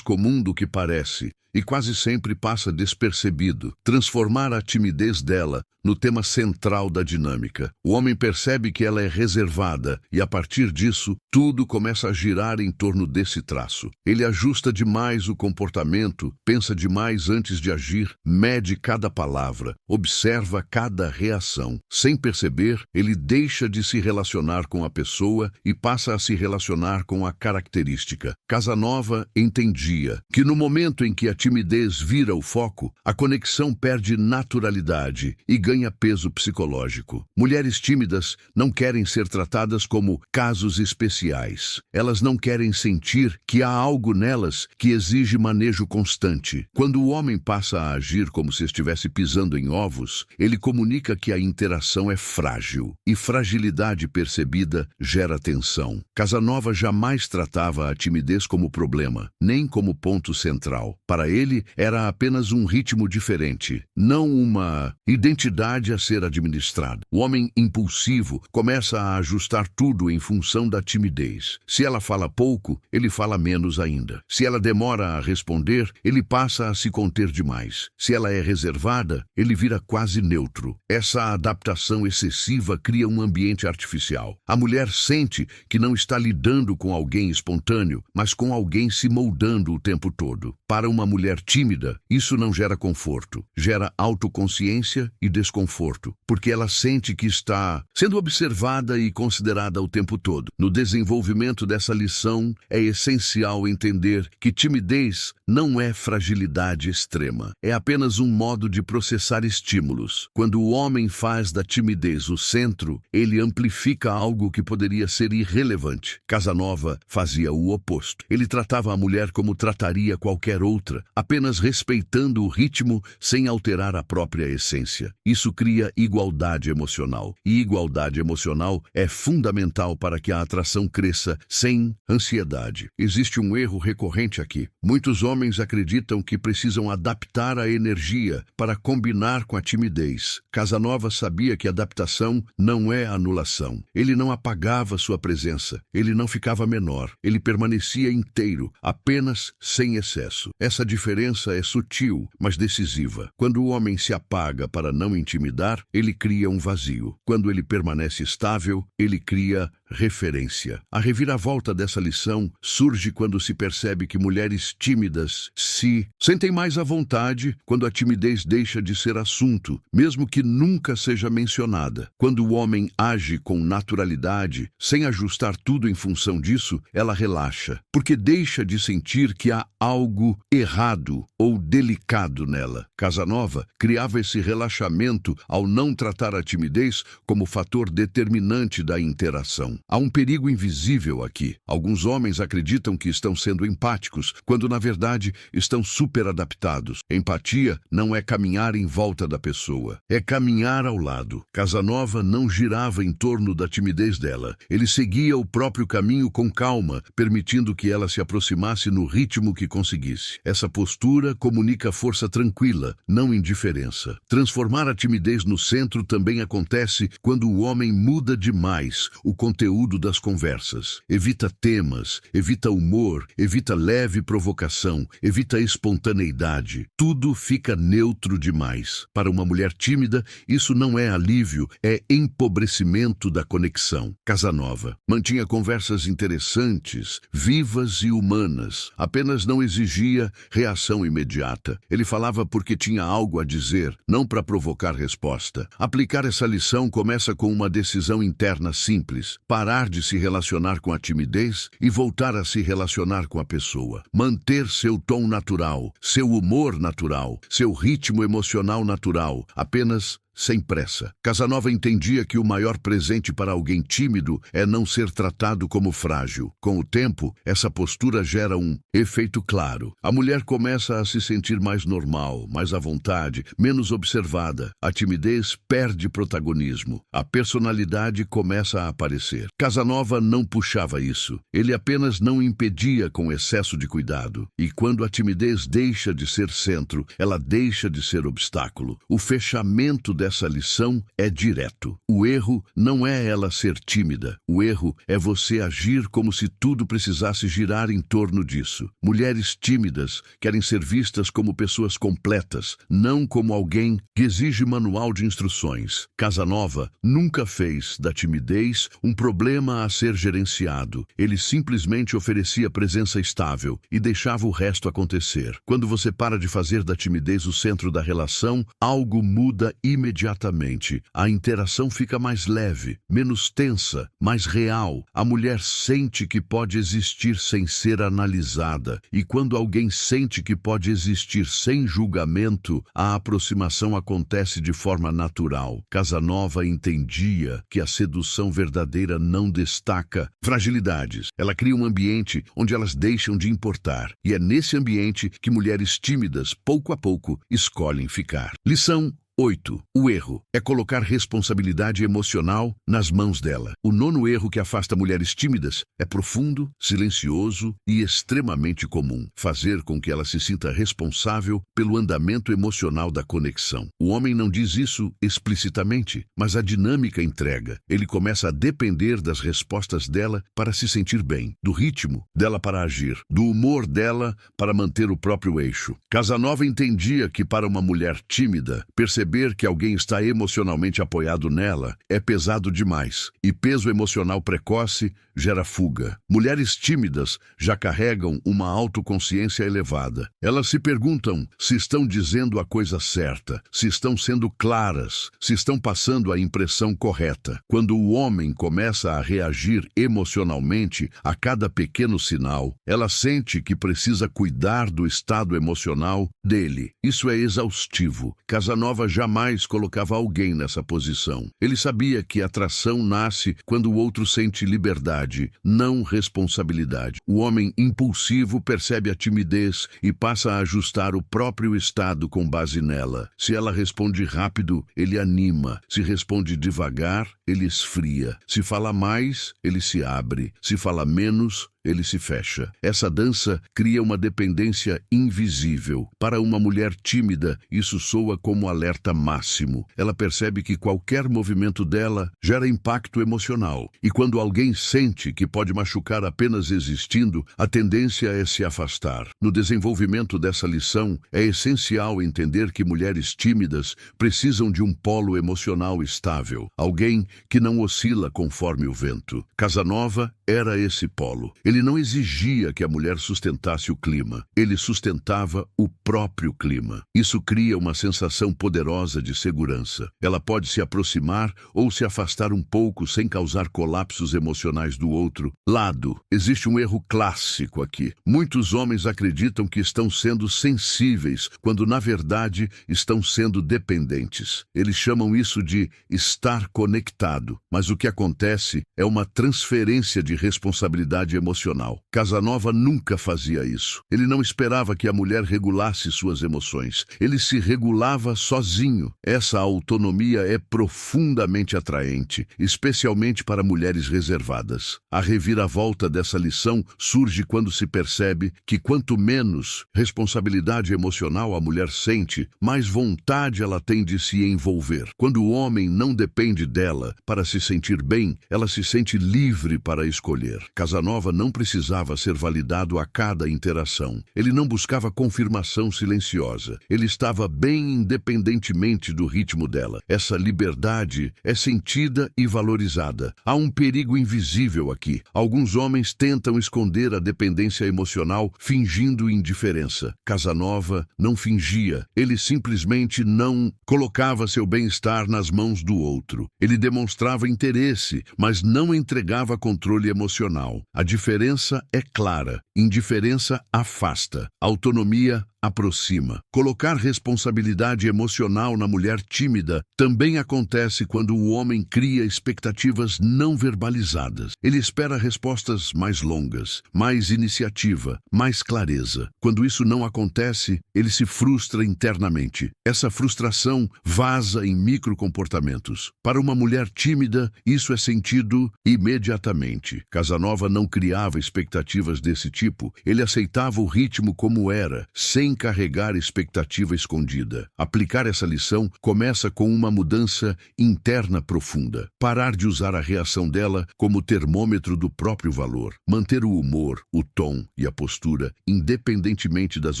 comum do que parece e quase sempre passa despercebido: transformar a timidez dela no tema central da dinâmica. O homem percebe que ela é reservada e, a partir disso, tudo começa a girar em torno desse traço. Ele ajusta demais o comportamento, pensa demais antes de agir, mede cada palavra, observa cada reação. Sem perceber, ele deixa de se relacionar com a pessoa e passa a se relacionar com a característica. Casanova entendia que no momento em que a timidez vira o foco, a conexão perde naturalidade e ganha peso psicológico. Mulheres tímidas não querem ser tratadas como casos especiais. Elas não querem sentir que há algo nelas que exige manejo constante. Quando o homem passa a agir como se estivesse pisando em ovos, ele comunica que a interação é frágil, e fragilidade percebida gera tensão. Casanova jamais tratava a timidez como problema, nem como ponto central. Para ele, era apenas um ritmo diferente, não uma identidade a ser administrada. O homem impulsivo começa a ajustar tudo em função da timidez. Se ela fala pouco, ele fala menos ainda. Se ela demora a responder, ele passa a se conter demais. Se ela é reservada, ele vira quase neutro. Essa adaptação excessiva cria um ambiente artificial. A mulher sente que não está lidando com alguém espontâneo, mas com alguém se moldando o tempo todo. Para uma mulher tímida, isso não gera conforto, gera autoconsciência e desconforto, porque ela sente que está sendo observada e considerada o tempo todo. No desenvolvimento dessa lição, é essencial entender que timidez não é fragilidade extrema, é apenas um modo de processar estímulos. Quando o homem faz da timidez o centro, ele amplifica algo que poderia ser irrelevante. Casanova fazia o oposto. Ele tratava a mulher como trataria qualquer outra, apenas respeitando o ritmo sem alterar a própria essência. Isso cria igualdade emocional, e igualdade emocional é fundamental para que a atração cresça sem ansiedade. Existe um erro recorrente aqui. Muitos homens acreditam que precisam adaptar a energia para combinar com a timidez. Casanova sabia que adaptação não é anulação. Ele não apagava sua presença, ele não ficava menor, ele permanecia inteiro, apenas sem excesso. Essa diferença é sutil, mas decisiva. Quando o homem se apaga para não intimidar, ele cria um vazio. Quando ele permanece estável, ele cria referência. A reviravolta dessa lição surge quando se percebe que mulheres tímidas se sentem mais à vontade quando a timidez deixa de ser assunto, mesmo que nunca seja mencionada. Quando o homem age com naturalidade, sem ajustar tudo em função disso, ela relaxa, porque deixa de sentir que há algo errado ou delicado nela. Casanova criava esse relaxamento ao não tratar a timidez como fator determinante da interação. Há um perigo invisível aqui. Alguns homens acreditam que estão sendo empáticos, quando na verdade estão superadaptados. Empatia não é caminhar em volta da pessoa, é caminhar ao lado. Casanova não girava em torno da timidez dela. Ele seguia o próprio caminho com calma, permitindo que ela se aproximasse no ritmo que conseguisse. Essa postura comunica força tranquila, não indiferença. Transformar a timidez no centro também acontece quando o homem muda demais o conteúdo das conversas. Evita temas, evita humor, evita leve provocação, evita espontaneidade. Tudo fica neutro demais. Para uma mulher tímida, isso não é alívio, é empobrecimento da conexão. Casanova mantinha conversas interessantes, vivas e humanas. Apenas não exigia reação imediata. Ele falava porque tinha algo a dizer, não para provocar resposta. Aplicar essa lição começa com uma decisão interna simples: parar de se relacionar com a timidez e voltar a se relacionar com a pessoa. Manter seu tom natural, seu humor natural, seu ritmo emocional natural, apenas sem pressa. Casanova entendia que o maior presente para alguém tímido é não ser tratado como frágil. Com o tempo, essa postura gera um efeito claro. A mulher começa a se sentir mais normal, mais à vontade, menos observada. A timidez perde protagonismo. A personalidade começa a aparecer. Casanova não puxava isso. Ele apenas não impedia com excesso de cuidado. E quando a timidez deixa de ser centro, ela deixa de ser obstáculo. O fechamento dessa lição é direto. O erro não é ela ser tímida. O erro é você agir como se tudo precisasse girar em torno disso. Mulheres tímidas querem ser vistas como pessoas completas, não como alguém que exige manual de instruções. Casanova nunca fez da timidez um problema a ser gerenciado. Ele simplesmente oferecia presença estável e deixava o resto acontecer. Quando você para de fazer da timidez o centro da relação, algo muda imediatamente. A interação fica mais leve, menos tensa, mais real. A mulher sente que pode existir sem ser analisada. E quando alguém sente que pode existir sem julgamento, a aproximação acontece de forma natural. Casanova entendia que a sedução verdadeira não destaca fragilidades. Ela cria um ambiente onde elas deixam de importar. E é nesse ambiente que mulheres tímidas, pouco a pouco, escolhem ficar. Lição 8. O erro é colocar responsabilidade emocional nas mãos dela. O nono erro que afasta mulheres tímidas é profundo, silencioso e extremamente comum. Fazer com que ela se sinta responsável pelo andamento emocional da conexão. O homem não diz isso explicitamente, mas a dinâmica entrega. Ele começa a depender das respostas dela para se sentir bem, do ritmo dela para agir, do humor dela para manter o próprio eixo. Casanova entendia que para uma mulher tímida, perceber que alguém está emocionalmente apoiado nela é pesado demais, e peso emocional precoce gera fuga. Mulheres tímidas já carregam uma autoconsciência elevada. Elas se perguntam se estão dizendo a coisa certa, se estão sendo claras, se estão passando a impressão correta. Quando o homem começa a reagir emocionalmente a cada pequeno sinal, ela sente que precisa cuidar do estado emocional dele. Isso é exaustivo. Casanova jamais colocava alguém nessa posição. Ele sabia que atração nasce quando o outro sente liberdade, não responsabilidade. O homem impulsivo percebe a timidez e passa a ajustar o próprio estado com base nela. Se ela responde rápido, ele anima. Se responde devagar, ele esfria. Se fala mais, ele se abre. Se fala menos, ele se fecha. Essa dança cria uma dependência invisível. Para uma mulher tímida, isso soa como alerta máximo. Ela percebe que qualquer movimento dela gera impacto emocional. E quando alguém sente que pode machucar apenas existindo, a tendência é se afastar. No desenvolvimento dessa lição, é essencial entender que mulheres tímidas precisam de um polo emocional estável. Alguém que não oscila conforme o vento. Casanova era esse polo. Ele não exigia que a mulher sustentasse o clima. Ele sustentava o próprio clima. Isso cria uma sensação poderosa de segurança. Ela pode se aproximar ou se afastar um pouco sem causar colapsos emocionais do outro lado. Existe um erro clássico aqui. Muitos homens acreditam que estão sendo sensíveis, quando na verdade estão sendo dependentes. Eles chamam isso de estar conectado. Mas o que acontece é uma transferência de responsabilidade emocional. Casanova nunca fazia isso. Ele não esperava que a mulher regulasse suas emoções. Ele se regulava sozinho. Essa autonomia é profundamente atraente, especialmente para mulheres reservadas. A reviravolta dessa lição surge quando se percebe que quanto menos responsabilidade emocional a mulher sente, mais vontade ela tem de se envolver. Quando o homem não depende dela para se sentir bem, ela se sente livre para escolher. Casanova não precisava ser validado a cada interação. Ele não buscava confirmação silenciosa. Ele estava bem independentemente do ritmo dela. Essa liberdade é sentida e valorizada. Há um perigo invisível aqui. Alguns homens tentam esconder a dependência emocional fingindo indiferença. Casanova não fingia. Ele simplesmente não colocava seu bem-estar nas mãos do outro. Ele demonstrava interesse, mas não entregava controle emocional. A diferença é clara. Indiferença afasta. Autonomia aproxima. Colocar responsabilidade emocional na mulher tímida também acontece quando o homem cria expectativas não verbalizadas. Ele espera respostas mais longas, mais iniciativa, mais clareza. Quando isso não acontece, ele se frustra internamente. Essa frustração vaza em microcomportamentos. Para uma mulher tímida, isso é sentido imediatamente. Casanova não criava expectativas desse tipo. Ele aceitava o ritmo como era, sem sem carregar expectativa escondida. Aplicar essa lição começa com uma mudança interna profunda. Parar de usar a reação dela como termômetro do próprio valor. Manter o humor, o tom e a postura, independentemente das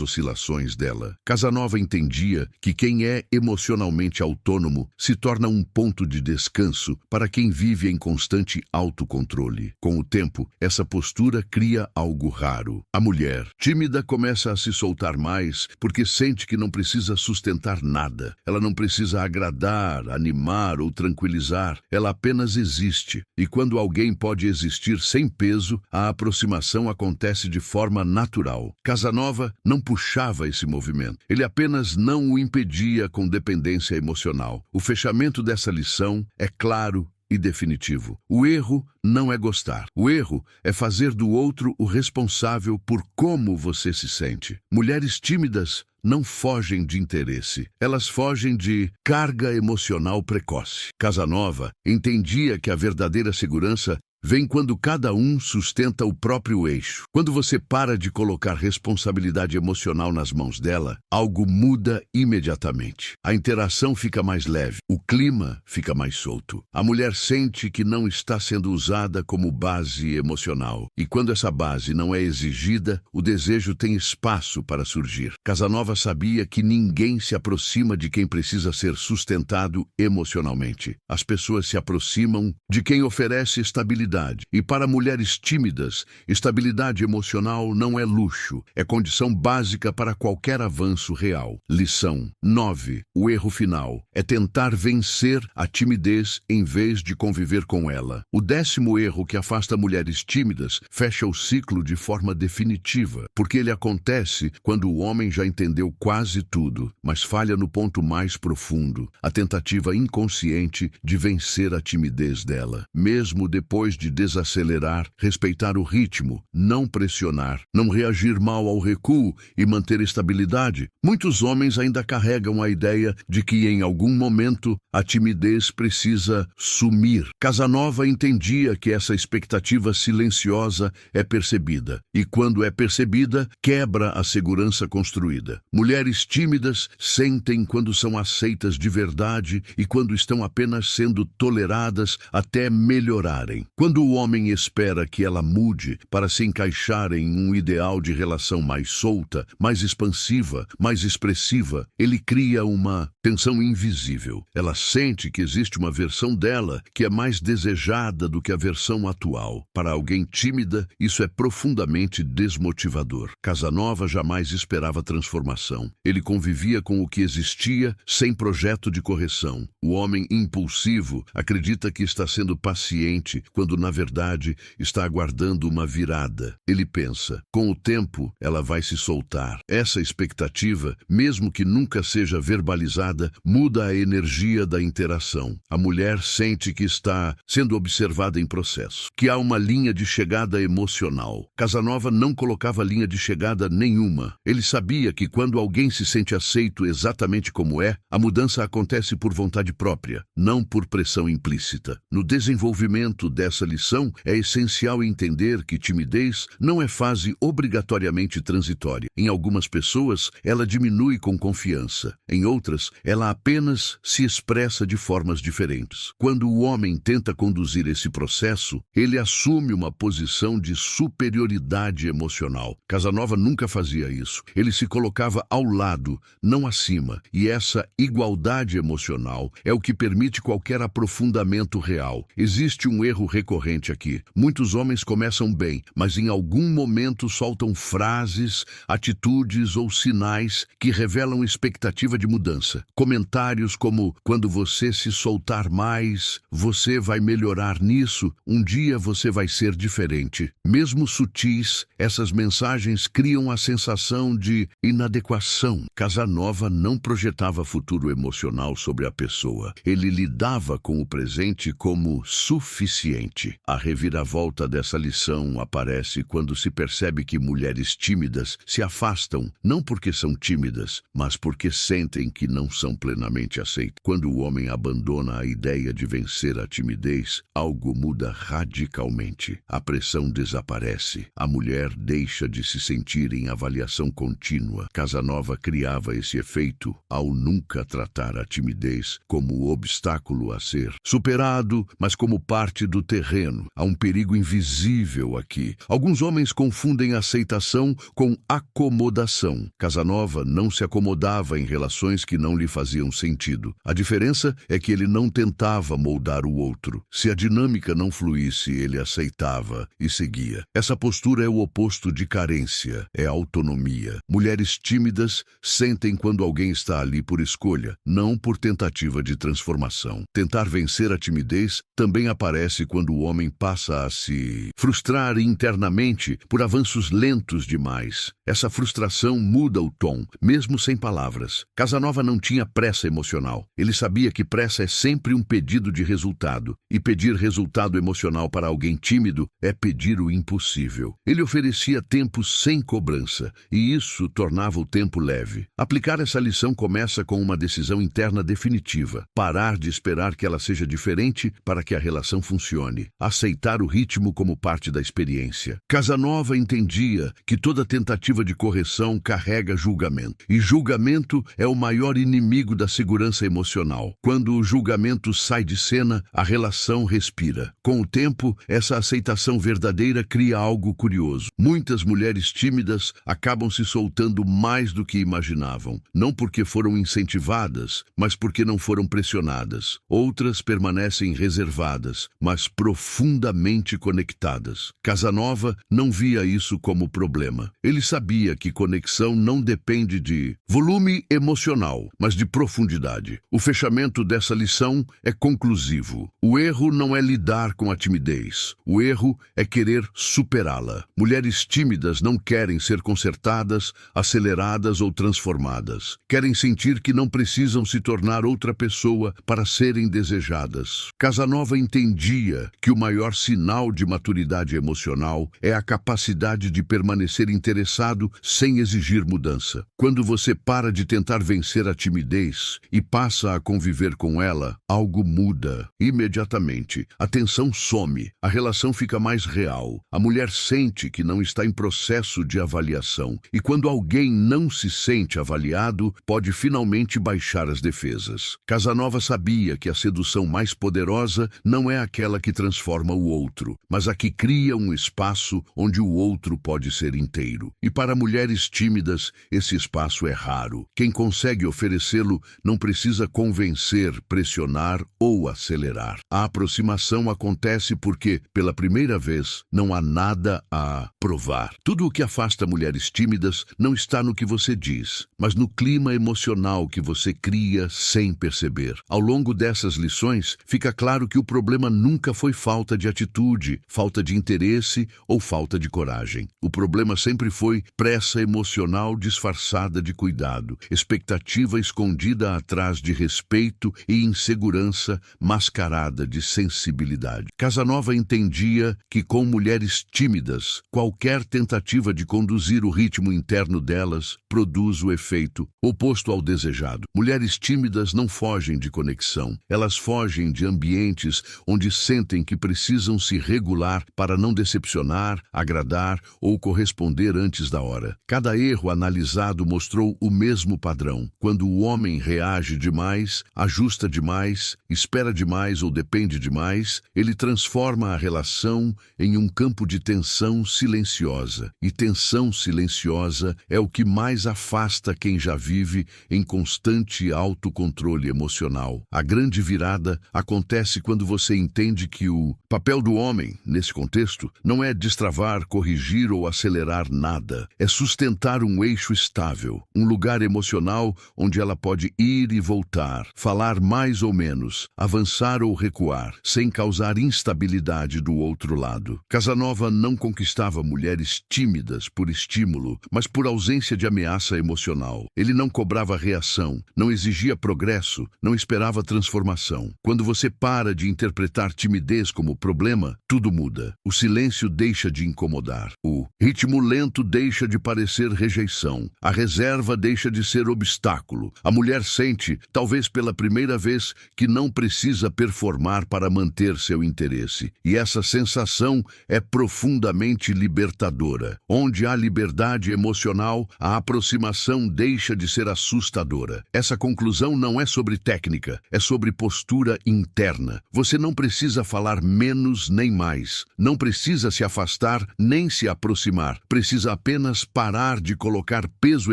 oscilações dela. Casanova entendia que quem é emocionalmente autônomo se torna um ponto de descanso para quem vive em constante autocontrole. Com o tempo, essa postura cria algo raro. A mulher tímida começa a se soltar mais porque sente que não precisa sustentar nada. Ela não precisa agradar, animar ou tranquilizar. Ela apenas existe. E quando alguém pode existir sem peso, a aproximação acontece de forma natural. Casanova não puxava esse movimento. Ele apenas não o impedia com dependência emocional. O fechamento dessa lição é claro e definitivo. O erro não é gostar. O erro é fazer do outro o responsável por como você se sente. Mulheres tímidas não fogem de interesse. Elas fogem de carga emocional precoce. Casanova entendia que a verdadeira segurança vem quando cada um sustenta o próprio eixo. Quando você para de colocar responsabilidade emocional nas mãos dela, algo muda imediatamente. A interação fica mais leve, o clima fica mais solto. A mulher sente que não está sendo usada como base emocional. E quando essa base não é exigida, o desejo tem espaço para surgir. Casanova sabia que ninguém se aproxima de quem precisa ser sustentado emocionalmente. As pessoas se aproximam de quem oferece estabilidade. E para mulheres tímidas, estabilidade emocional não é luxo, é condição básica para qualquer avanço real. Lição 9. O erro final é tentar vencer a timidez em vez de conviver com ela. O 10º erro que afasta mulheres tímidas fecha o ciclo de forma definitiva, porque ele acontece quando o homem já entendeu quase tudo, mas falha no ponto mais profundo, a tentativa inconsciente de vencer a timidez dela. Mesmo depois de desacelerar, respeitar o ritmo, não pressionar, não reagir mal ao recuo e manter estabilidade. Muitos homens ainda carregam a ideia de que em algum momento a timidez precisa sumir. Casanova entendia que essa expectativa silenciosa é percebida, e quando é percebida, quebra a segurança construída. Mulheres tímidas sentem quando são aceitas de verdade e quando estão apenas sendo toleradas até melhorarem. Quando o homem espera que ela mude para se encaixar em um ideal de relação mais solta, mais expansiva, mais expressiva, ele cria uma tensão invisível. Ela sente que existe uma versão dela que é mais desejada do que a versão atual. Para alguém tímida, isso é profundamente desmotivador. Casanova jamais esperava transformação. Ele convivia com o que existia sem projeto de correção. O homem impulsivo acredita que está sendo paciente quando na verdade está aguardando uma virada. Ele pensa, com o tempo ela vai se soltar. Essa expectativa, mesmo que nunca seja verbalizada, muda a energia da interação. A mulher sente que está sendo observada em processo, que há uma linha de chegada emocional. Casanova não colocava linha de chegada nenhuma. Ele sabia que quando alguém se sente aceito exatamente como é, a mudança acontece por vontade própria, não por pressão implícita. No desenvolvimento dessa lição, é essencial entender que timidez não é fase obrigatoriamente transitória. Em algumas pessoas, ela diminui com confiança. Em outras, ela apenas se expressa de formas diferentes. Quando o homem tenta conduzir esse processo, ele assume uma posição de superioridade emocional. Casanova nunca fazia isso. Ele se colocava ao lado, não acima. E essa igualdade emocional é o que permite qualquer aprofundamento real. Existe um erro recorrente aqui. Muitos homens começam bem, mas em algum momento soltam frases, atitudes ou sinais que revelam expectativa de mudança. Comentários como, quando você se soltar mais, você vai melhorar nisso, um dia você vai ser diferente. Mesmo sutis, essas mensagens criam a sensação de inadequação. Casanova não projetava futuro emocional sobre a pessoa. Ele lidava com o presente como suficiente. diferente. A reviravolta dessa lição aparece quando se percebe que mulheres tímidas se afastam, não porque são tímidas, mas porque sentem que não são plenamente aceitas. Quando o homem abandona a ideia de vencer a timidez, algo muda radicalmente. A pressão desaparece. A mulher deixa de se sentir em avaliação contínua. Casanova criava esse efeito ao nunca tratar a timidez como obstáculo a ser superado, mas como parte do terreno. Há um perigo invisível aqui. Alguns homens confundem aceitação com acomodação. Casanova não se acomodava em relações que não lhe faziam sentido. A diferença é que ele não tentava moldar o outro. Se a dinâmica não fluísse, ele aceitava e seguia. Essa postura é o oposto de carência, é autonomia. Mulheres tímidas sentem quando alguém está ali por escolha, não por tentativa de transformação. Tentar vencer a timidez também aparece quando o homem passa a se frustrar internamente por avanços lentos demais. Essa frustração muda o tom, mesmo sem palavras. Casanova não tinha pressa emocional. Ele sabia que pressa é sempre um pedido de resultado, e pedir resultado emocional para alguém tímido é pedir o impossível. Ele oferecia tempo sem cobrança, e isso tornava o tempo leve. Aplicar essa lição começa com uma decisão interna definitiva. Parar de esperar que ela seja diferente para que a relação funcione. Aceitar o ritmo como parte da experiência. Casanova entendia que toda tentativa de correção carrega julgamento. E julgamento é o maior inimigo da segurança emocional. Quando o julgamento sai de cena, a relação respira. Com o tempo, essa aceitação verdadeira cria algo curioso. Muitas mulheres tímidas acabam se soltando mais do que imaginavam. Não porque foram incentivadas, mas porque não foram pressionadas. Outras permanecem reservadas, mas profundamente conectadas. Casanova não via isso como problema. Ele sabia que conexão não depende de volume emocional, mas de profundidade. O fechamento dessa lição é conclusivo. O erro não é lidar com a timidez. O erro é querer superá-la. Mulheres tímidas não querem ser consertadas, aceleradas ou transformadas. Querem sentir que não precisam se tornar outra pessoa para serem desejadas. Casanova entendia que o maior sinal de maturidade emocional é a capacidade de permanecer interessado sem exigir mudança. Quando você para de tentar vencer a timidez e passa a conviver com ela, algo muda. Imediatamente, a tensão some, a relação fica mais real. A mulher sente que não está em processo de avaliação. E quando alguém não se sente avaliado, pode finalmente baixar as defesas. Casanova sabia que a sedução mais poderosa não é aquela que transforma o outro, mas a que cria um espaço onde o outro pode ser inteiro. E para mulheres tímidas, esse espaço é raro. Quem consegue oferecê-lo não precisa convencer, pressionar ou acelerar. A aproximação acontece porque, pela primeira vez, não há nada a provar. Tudo o que afasta mulheres tímidas não está no que você diz, mas no clima emocional que você cria sem perceber. Ao longo dessas lições, fica claro que o problema nunca foi falta de atitude, falta de interesse ou falta de coragem. O problema sempre foi pressa emocional disfarçada de cuidado, expectativa escondida atrás de respeito e insegurança mascarada de sensibilidade. Casanova entendia que com mulheres tímidas, qualquer tentativa de conduzir o ritmo interno delas produz o efeito oposto ao desejado. Mulheres tímidas não fogem de conexão, elas fogem de ambientes onde sentem que precisam se regular para não decepcionar, agradar ou corresponder antes da hora. Cada erro analisado mostrou o mesmo padrão. Quando o homem reage demais, ajusta demais, espera demais ou depende demais, ele transforma a relação em um campo de tensão silenciosa. E tensão silenciosa é o que mais afasta quem já vive em constante autocontrole emocional. A grande virada acontece quando você entende que o papel do homem, nesse contexto, não é destravar, corrigir ou acelerar nada. É sustentar um eixo estável, um lugar emocional onde ela pode ir e voltar, falar mais ou menos, avançar ou recuar, sem causar instabilidade do outro lado. Casanova não conquistava mulheres tímidas por estímulo, mas por ausência de ameaça emocional. Ele não cobrava reação, não exigia progresso, não esperava transformação. Quando você para de interpretar timidez como problema, tudo muda. O silêncio deixa de incomodar. O ritmo lento deixa de parecer rejeição. A reserva deixa de ser obstáculo. A mulher sente, talvez pela primeira vez, que não precisa performar para manter seu interesse. E essa sensação é profundamente libertadora. Onde há liberdade emocional, a aproximação deixa de ser assustadora. Essa conclusão não é sobre técnica, é sobre postura interna. Você não precisa falar menos nem mais. Não precisa se afastar nem se aproximar. Precisa apenas parar de colocar peso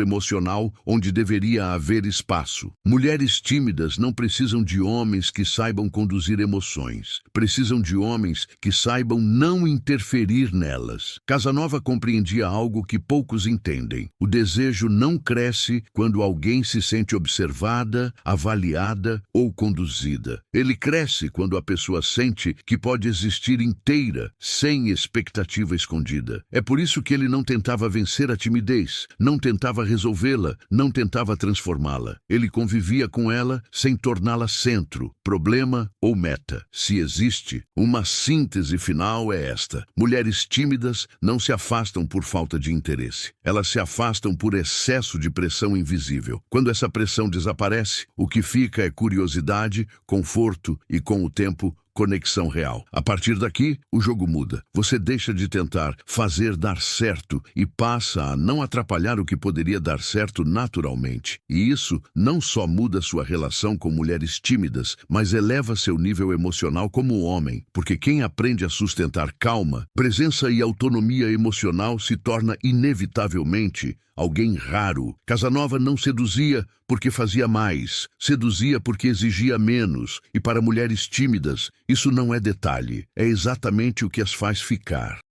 emocional onde deveria haver espaço. Mulheres tímidas não precisam de homens que saibam conduzir emoções. Precisam de homens que saibam não interferir nelas. Casanova compreendia algo que poucos entendem. O desejo não cresce quando alguém se sente observada, avaliada ou conduzida. Ele cresce quando a pessoa sente que pode existir inteira, sem expectativa escondida. É por isso que ele não tentava vencer a timidez, não tentava resolvê-la, não tentava transformá-la. Ele convivia com ela sem torná-la centro, problema ou meta. Se existe, uma síntese final é esta: mulheres tímidas não se afastam por falta de interesse. Elas se afastam por excesso de pressão invisível. Quando essa pressão desaparece, o que fica é curiosidade, conforto e, com o tempo, conexão real. A partir daqui, o jogo muda. Você deixa de tentar fazer dar certo e passa a não atrapalhar o que poderia dar certo naturalmente. E isso não só muda sua relação com mulheres tímidas, mas eleva seu nível emocional como homem, porque quem aprende a sustentar calma, presença e autonomia emocional se torna inevitavelmente alguém raro. Casanova não seduzia porque fazia mais, seduzia porque exigia menos, e para mulheres tímidas, isso não é detalhe, é exatamente o que as faz ficar.